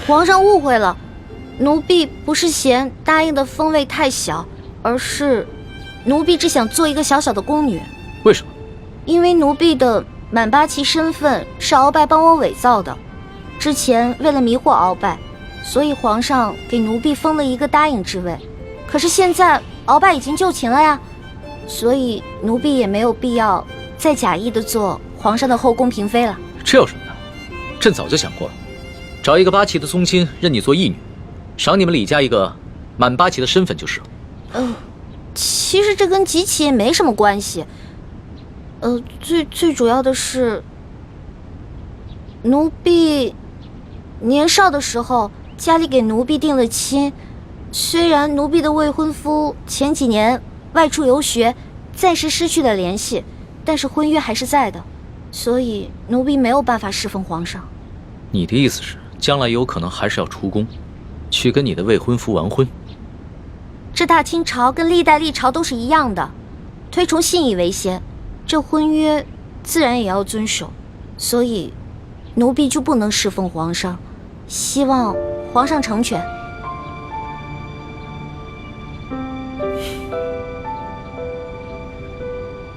皇上误会了，奴婢不是嫌答应的封位太小，而是奴婢只想做一个小小的宫女。为什么？因为奴婢的满8旗身份是鳌拜帮我伪造的，之前为了迷惑鳌拜，所以皇上给奴婢封了一个答应之位。可是现在鳌拜已经就擒了呀，所以奴婢也没有必要再假意的做皇上的后宫嫔妃了。这有什么的？朕早就想过了，找一个8旗的宗亲认你做义女，赏你们李家一个满8旗的身份就是了。其实这跟几旗也没什么关系。最主要的是，奴婢年少的时候家里给奴婢定了亲，虽然奴婢的未婚夫前几年外出游学，暂时失去了联系，但是婚约还是在的，所以奴婢没有办法侍奉皇上。你的意思是，将来有可能还是要出宫，去跟你的未婚夫完婚？这大清朝跟历代历朝都是一样的，推崇信义为先，这婚约自然也要遵守，所以奴婢就不能侍奉皇上，希望皇上成全。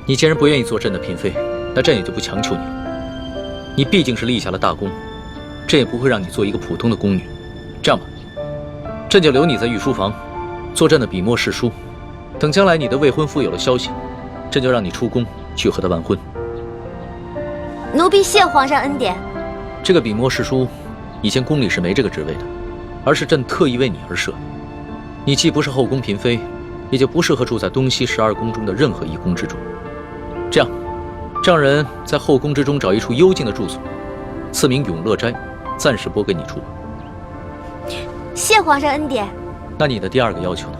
你既然不愿意做朕的嫔妃，那朕也就不强求你了。你毕竟是立下了大功，朕也不会让你做一个普通的宫女。这样吧，朕就留你在御书房，做朕的笔墨侍书。等将来你的未婚夫有了消息，朕就让你出宫去和他完婚。奴婢谢皇上恩典。这个笔墨侍书，以前宫里是没这个职位的，而是朕特意为你而设。你既不是后宫嫔妃，也就不适合住在东西12宫中的任何一宫之中。这样，让人在后宫之中找一处幽静的住所，赐名永乐斋，暂时拨给你住。谢皇上恩典。那你的第2个要求呢？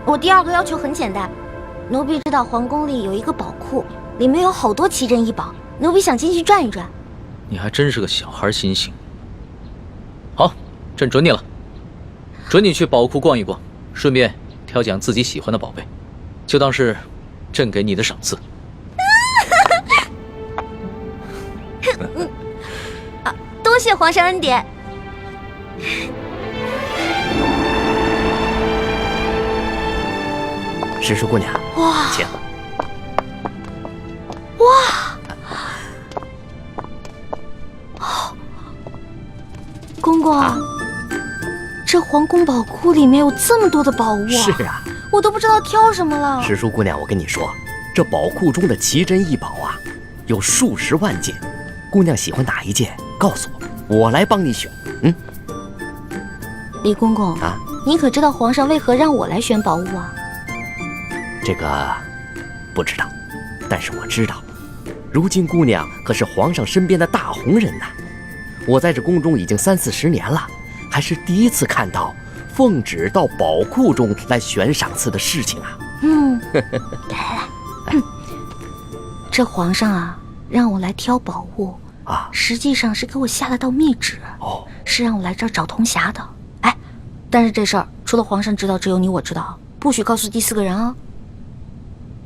我第2个要求很简单，奴婢知道皇宫里有一个宝库，里面有好多奇珍异宝，奴婢想进去转一转。你还真是个小孩心性。好，朕准你了，准你去宝库逛一逛，顺便挑拣自己喜欢的宝贝，就当是朕给你的赏赐。多谢皇上恩典。石叔姑娘，哇，请。公公，这皇宫宝库里面有这么多的宝物啊！是啊，我都不知道挑什么了。石叔姑娘，我跟你说，这宝库中的奇珍异宝啊，有数10万件，姑娘喜欢哪一件，告诉我来帮你选。李公公啊，你可知道皇上为何让我来选宝物啊？这个不知道，但是我知道，如今姑娘可是皇上身边的大红人呐。我在这宫中已经30-40年了，还是第一次看到奉旨到宝库中来选赏赐的事情啊。来，这皇上啊，让我来挑宝物啊，实际上是给我下了道密旨，是让我来这儿找铜匣的。哎，但是这事儿除了皇上知道，只有你我知道，不许告诉第4个人啊。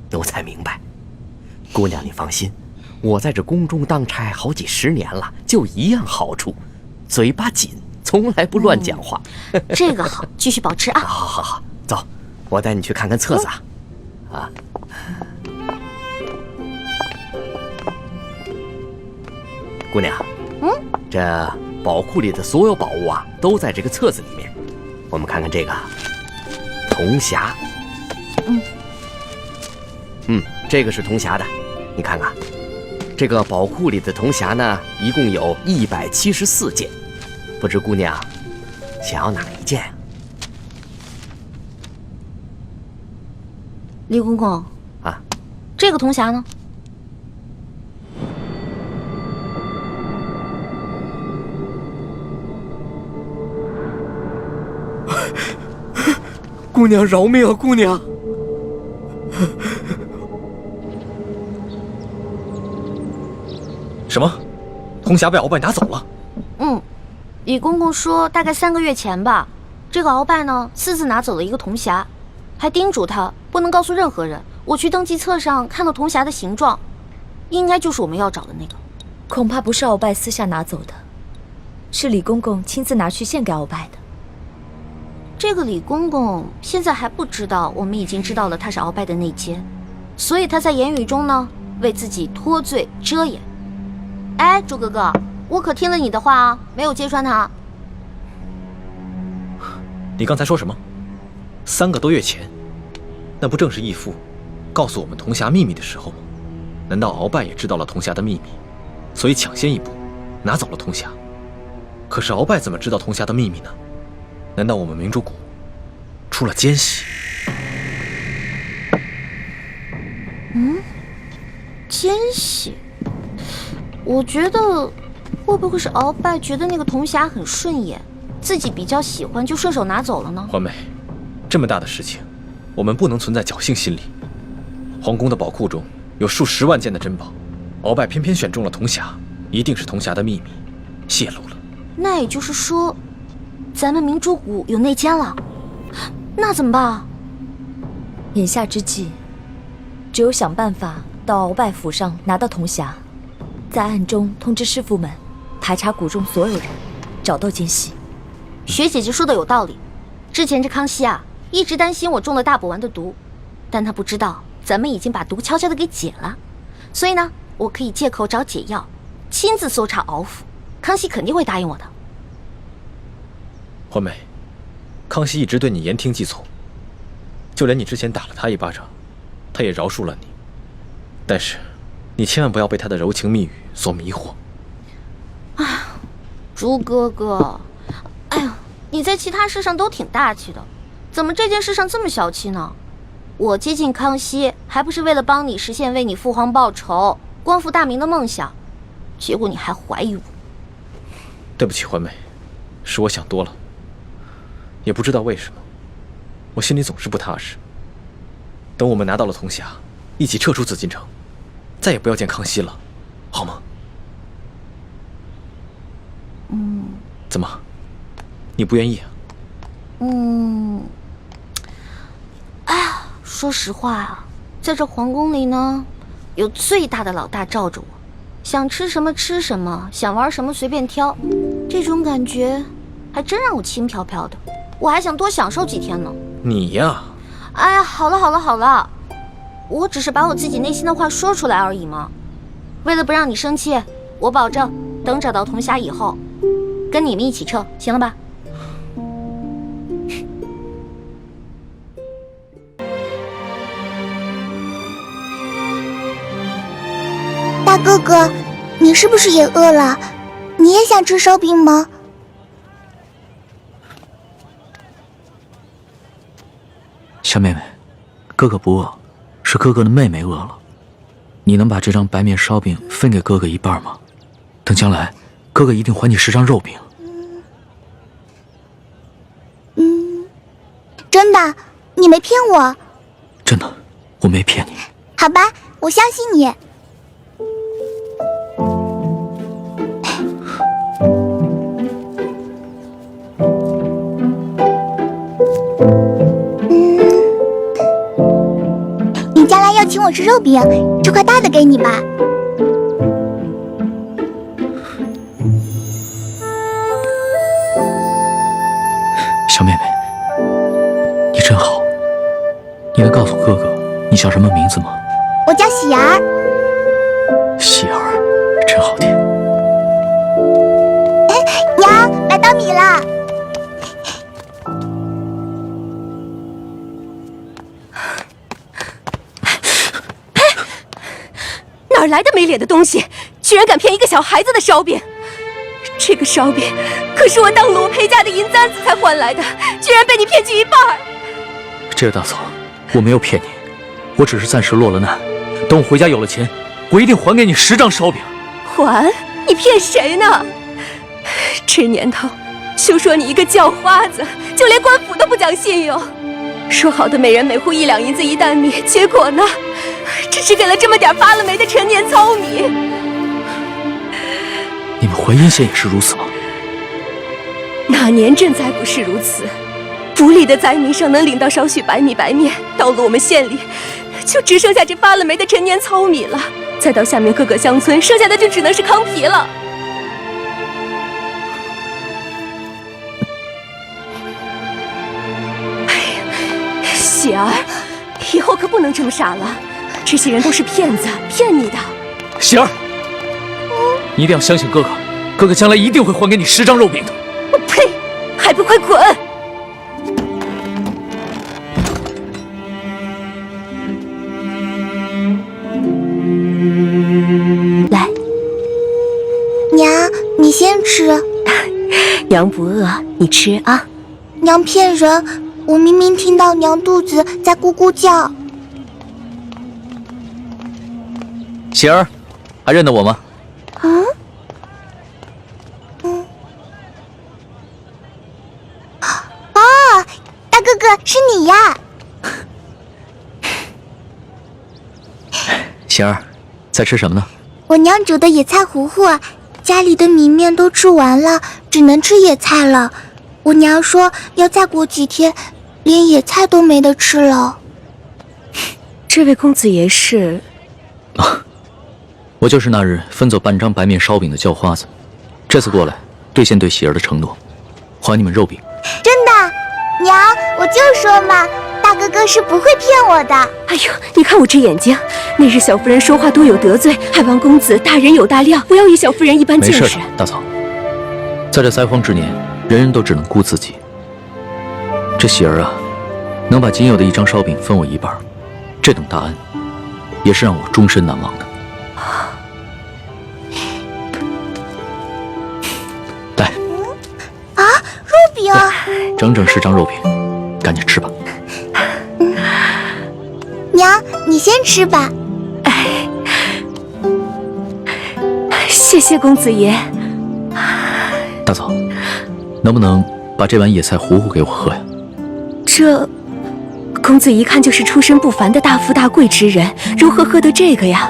奴才明白，姑娘你放心，我在这宫中当差好几10年了，就一样好处，嘴巴紧，从来不乱讲话。这个好，继续保持啊。好，走，我带你去看看册子啊。姑娘，这宝库里的所有宝物啊，都在这个册子里面。我们看看这个铜匣，这个是铜匣的，你看看，这个宝库里的铜匣呢，一共有174件，不知姑娘想要哪一件啊？李公公啊，这个铜匣呢？姑娘饶命啊，姑娘！什么？铜匣被鳌拜拿走了？李公公说大概3个月前吧，这个鳌拜呢私自拿走了一个铜匣，还叮嘱他不能告诉任何人。我去登记册上看到铜匣的形状，应该就是我们要找的那个。恐怕不是鳌拜私下拿走的，是李公公亲自拿去献给鳌拜的。这个李公公现在还不知道我们已经知道了他是鳌拜的内奸，所以他在言语中呢为自己脱罪遮掩。哎，朱哥哥，我可听了你的话啊，没有揭穿他。你刚才说什么？3个多月前，那不正是义父告诉我们铜匣秘密的时候吗？难道鳌拜也知道了铜匣的秘密，所以抢先一步拿走了铜匣？可是鳌拜怎么知道铜匣的秘密呢？难道我们明珠谷出了奸细？奸细？我觉得会不会是鳌拜觉得那个铜匣很顺眼，自己比较喜欢，就顺手拿走了呢？环美，这么大的事情，我们不能存在侥幸心理。皇宫的宝库中有数10万件的珍宝，鳌拜偏偏选中了铜匣，一定是铜匣的秘密泄露了。那也就是说，咱们明珠谷有内奸了，那怎么办啊？眼下之计，只有想办法到鳌拜府上拿到铜匣，在暗中通知师傅们排查谷中所有人，找到奸细。学姐姐说的有道理，之前这康熙啊，一直担心我中了大补丸的毒，但他不知道咱们已经把毒悄悄的给解了，所以呢，我可以借口找解药，亲自搜查鳌府，康熙肯定会答应我的。环美，康熙一直对你言听计从，就连你之前打了他一巴掌，他也饶恕了你。但是，你千万不要被他的柔情蜜语所迷惑。朱哥哥，哎呦，你在其他事上都挺大气的，怎么这件事上这么小气呢？我接近康熙，还不是为了帮你实现为你父皇报仇、光复大明的梦想，结果你还怀疑我。对不起，环美，是我想多了。也不知道为什么，我心里总是不踏实。等我们拿到了铜匣，一起撤出紫禁城，再也不要见康熙了，好吗？怎么，你不愿意啊？哎呀，说实话啊，在这皇宫里呢，有最大的老大罩着我，想吃什么吃什么，想玩什么随便挑，这种感觉还真让我轻飘飘的。我还想多享受几天呢。你呀，哎呀，好了，我只是把我自己内心的话说出来而已嘛。为了不让你生气，我保证等找到铜匣以后，跟你们一起撤，行了吧？大哥哥，你是不是也饿了？你也想吃烧饼吗？小妹妹，哥哥不饿，是哥哥的妹妹饿了。你能把这张白面烧饼分给哥哥一半吗？等将来，哥哥一定还你10张肉饼。真的，你没骗我。真的，我没骗你。好吧，我相信你。你将来要请我吃肉饼，这块大的给你吧。小妹妹，你真好。你能告诉哥哥你叫什么名字吗？我叫喜儿。喜儿，真好听。娘，买稻米了。哪来的没脸的东西，居然敢骗一个小孩子的烧饼！这个烧饼可是我当罗培家的银簪子才换来的，居然被你骗去一半儿！这位大嫂，我没有骗你，我只是暂时落了难。等我回家有了钱，我一定还给你10张烧饼。还？你骗谁呢？这年头，休说你一个叫花子，就连官府都不讲信用。说好的每人每户1两银子1担米，结果呢？只是给了这么点发了霉的陈年糙米。你们淮阴县也是如此吗？那年赈灾不是如此，府里的灾民上能领到少许白米白面，到了我们县里，就只剩下这发了霉的陈年糙米了。再到下面各个乡村，剩下的就只能是糠皮了。哎呀，喜儿，以后可不能这么傻了。这些人都是骗子，骗你的。喜儿，你一定要相信哥哥，哥哥将来一定会还给你10张肉饼的。我呸！还不快滚！来，娘，你先吃。娘不饿，你吃啊。娘骗人，我明明听到娘肚子在咕咕叫。喜儿，还认得我吗？哦，大哥哥是你呀！喜儿，在吃什么呢？我娘煮的野菜糊糊，家里的米面都吃完了，只能吃野菜了。我娘说要再过几天，连野菜都没得吃了。这位公子爷是？我就是那日分走半张白面烧饼的叫花子，这次过来兑现对喜儿的承诺，还你们肉饼。真的，娘，我就说嘛，大哥哥是不会骗我的。哎呦，你看我这眼睛，那日小夫人说话多有得罪，还望公子大人有大量，不要与小夫人一般见识。没事的，大嫂，在这灾荒之年，人人都只能顾自己。这喜儿啊，能把仅有的1张烧饼分我一半，这等大恩，也是让我终身难忘的。来，肉饼，整整10张肉饼，赶紧吃吧。娘，你先吃吧。谢谢公子爷。大嫂，能不能把这碗野菜糊糊给我喝呀？这公子一看就是出身不凡的大富大贵之人，如何喝得这个呀？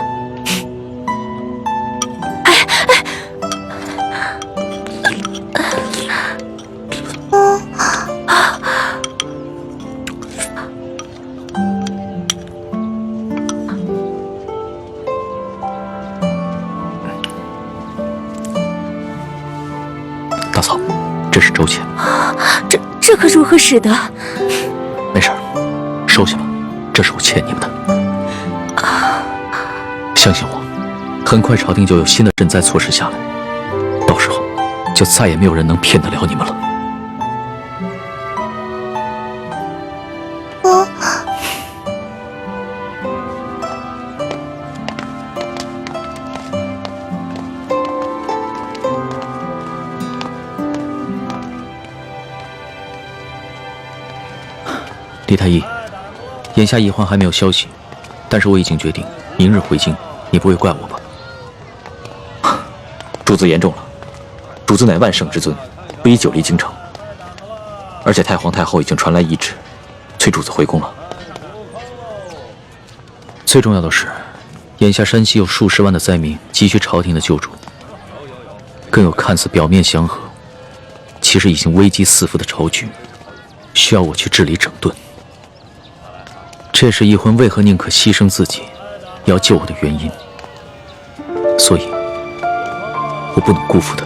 大嫂，这是周钱。这可如何使得？没事儿，收下吧，这是我欠你们的。相信我，很快朝廷就有新的赈灾措施下来，到时候就再也没有人能骗得了你们了。李太医，眼下易欢还没有消息，但是我已经决定明日回京，你不会怪我吧？主子言重了，主子乃万圣之尊，不宜久离京城。而且太皇太后已经传来懿旨，催主子回宫了。最重要的是，眼下山西有数十万的灾民急需朝廷的救助，更有看似表面祥和，其实已经危机四伏的朝局，需要我去治理整顿。这是易欢为何宁可牺牲自己，也要救我的原因。所以，我不能辜负他。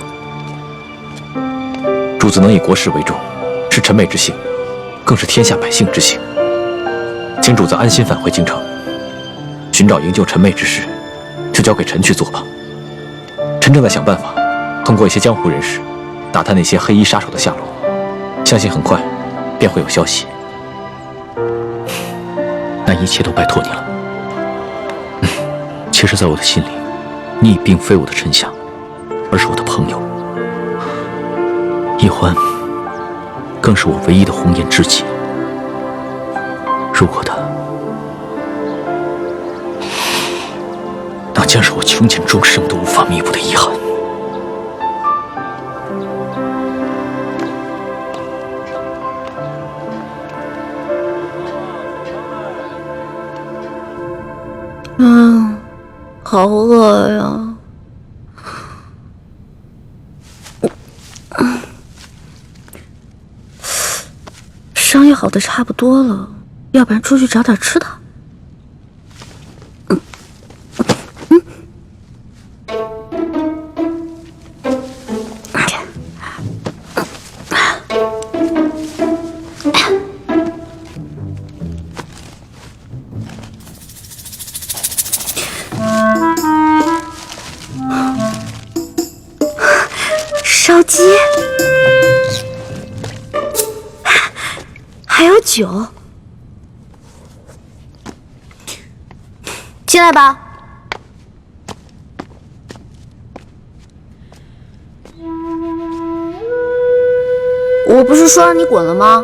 主子能以国事为重，是臣妹之幸，更是天下百姓之幸。请主子安心返回京城，寻找营救臣妹之事，就交给臣去做吧。臣正在想办法，通过一些江湖人士，打探那些黑衣杀手的下落，相信很快便会有消息。那一切都拜托你了。其实，在我的心里，你已并非我的臣下，而是我的朋友。易欢更是我唯一的红颜知己。如果他，那将是我穷尽终生都无法弥补的遗憾。好饿呀！伤也好的差不多了，要不然出去找点吃的。烧鸡，还有酒，进来吧。我不是说让你滚了吗？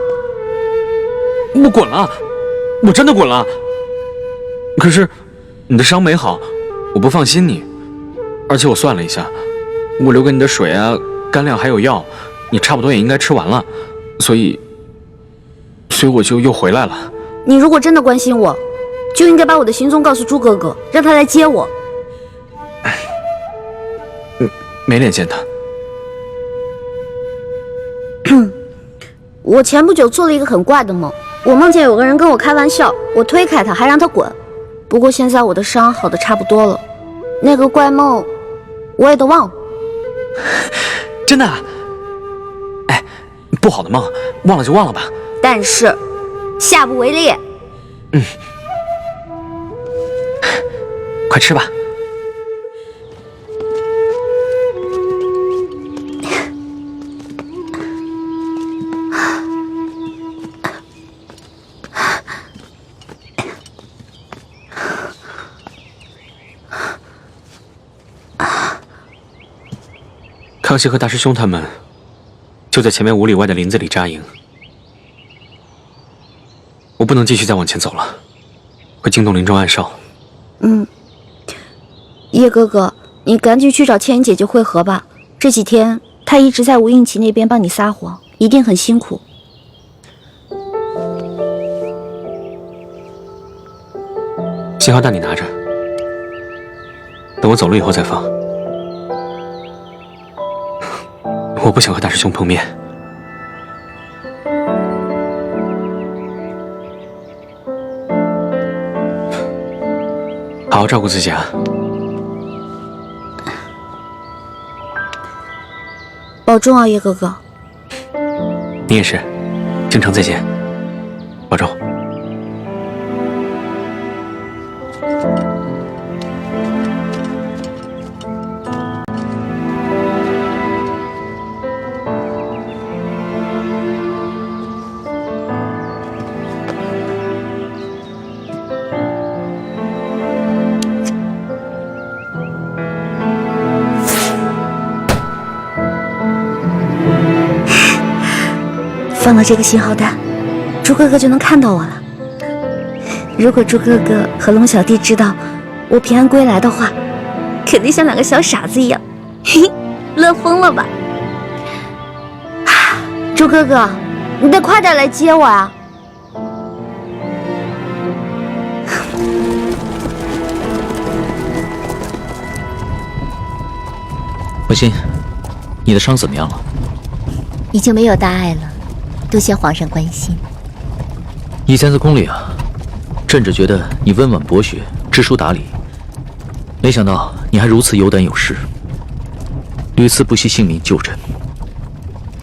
我滚了，我真的滚了。可是你的伤没好，我不放心你，而且我算了一下，我留给你的水啊、干粮还有药，你差不多也应该吃完了，所以我就又回来了。你如果真的关心我，就应该把我的行踪告诉朱哥哥，让他来接我。没脸见他。我前不久做了一个很怪的梦，我梦见有个人跟我开玩笑，我推开他，还让他滚。不过现在我的伤好的差不多了，那个怪梦我也都忘了。真的？哎，不好的梦，忘了就忘了吧。但是下不为例。快吃吧。康熙和大师兄他们就在前面5里外的林子里扎营，我不能继续再往前走了，会惊动林中暗哨。叶哥哥，你赶紧去找千云姐姐会合吧。这几天她一直在吴应奇那边帮你撒谎，一定很辛苦。信号弹你拿着，等我走了以后再放。我不想和大师兄碰面。好好照顾自己啊！保重啊，叶哥哥。你也是，京城再见，保重。放了这个信号弹，猪哥哥就能看到我了。如果猪哥哥和龙小弟知道我平安归来的话，肯定像两个小傻子一样，嘿嘿，乐疯了吧？猪哥哥，你得快点来接我啊！文心，你的伤怎么样了？已经没有大碍了，多谢皇上关心。以前在宫里啊，朕只觉得你温婉博学，知书达理，没想到你还如此有胆有识，屡次不惜性命救朕。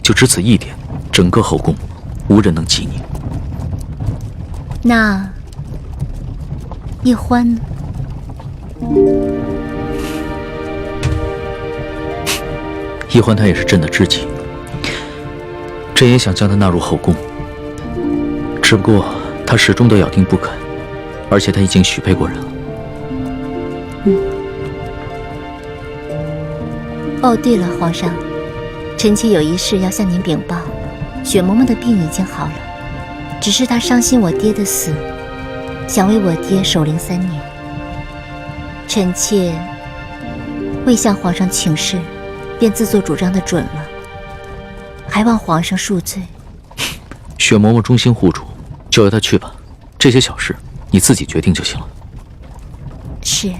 就只此一点，整个后宫无人能及你。那叶欢呢？叶欢他也是朕的知己，朕也想将他纳入后宫，只不过他始终都咬定不肯，而且他已经许配过人了。哦，对了，皇上，臣妾有一事要向您禀报。雪嬷嬷的病已经好了，只是她伤心我爹的死，想为我爹守灵3年。臣妾未向皇上请示，便自作主张的准了，还望皇上恕罪。雪嬷嬷忠心护主，就由她去吧，这些小事你自己决定就行了。是。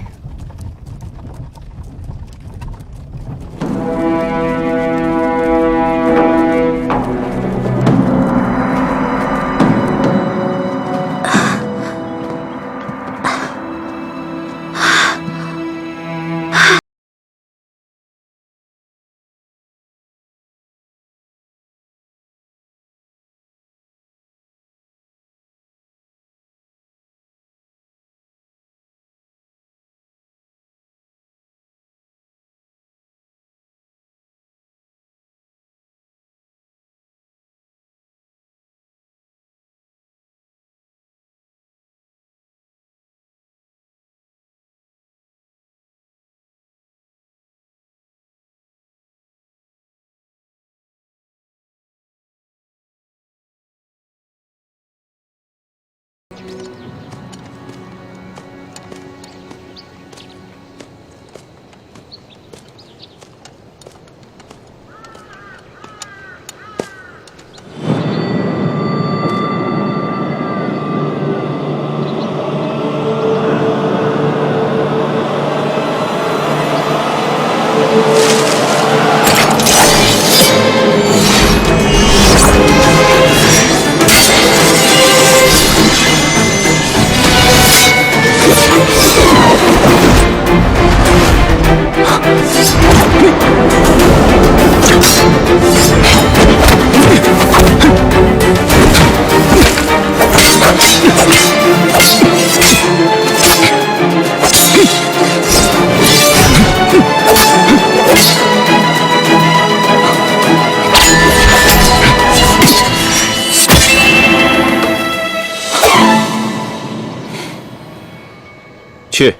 去，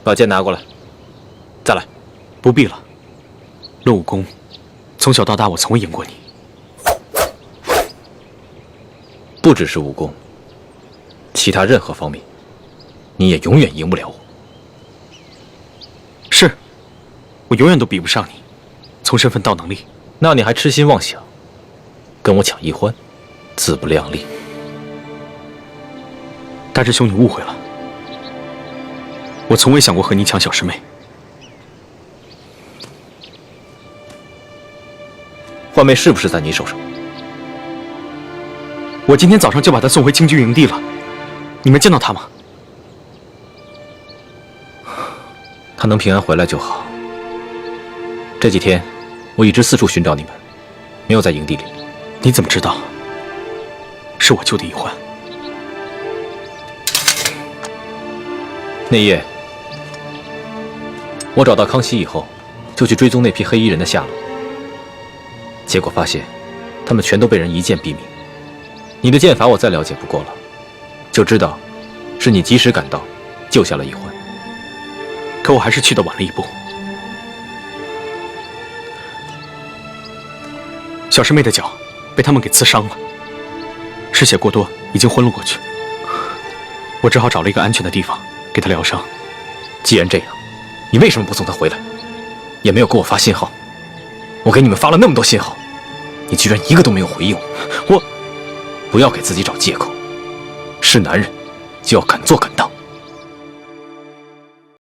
把剑拿过来。再来。不必了。论武功，从小到大我从未赢过你。不只是武功，其他任何方面，你也永远赢不了我。是，我永远都比不上你，从身份到能力。那你还痴心妄想，跟我抢一欢，自不量力。大师兄，你误会了，我从未想过和你抢小师妹。幻妹是不是在你手上？我今天早上就把她送回清军营地了，你没见到她吗？她能平安回来就好。这几天我一直四处寻找你们，没有在营地里。你怎么知道？是我救的一欢。那夜，我找到康熙以后，就去追踪那批黑衣人的下落。结果发现，他们全都被人一剑毙命。你的剑法我再了解不过了，就知道是你及时赶到，救下了一欢。可我还是去得晚了一步。小师妹的脚被他们给刺伤了，失血过多，已经昏了过去。我只好找了一个安全的地方给他疗伤。既然这样，你为什么不送他回来？也没有给我发信号。我给你们发了那么多信号，你居然一个都没有回应我。不要给自己找借口。是男人，就要敢做敢当。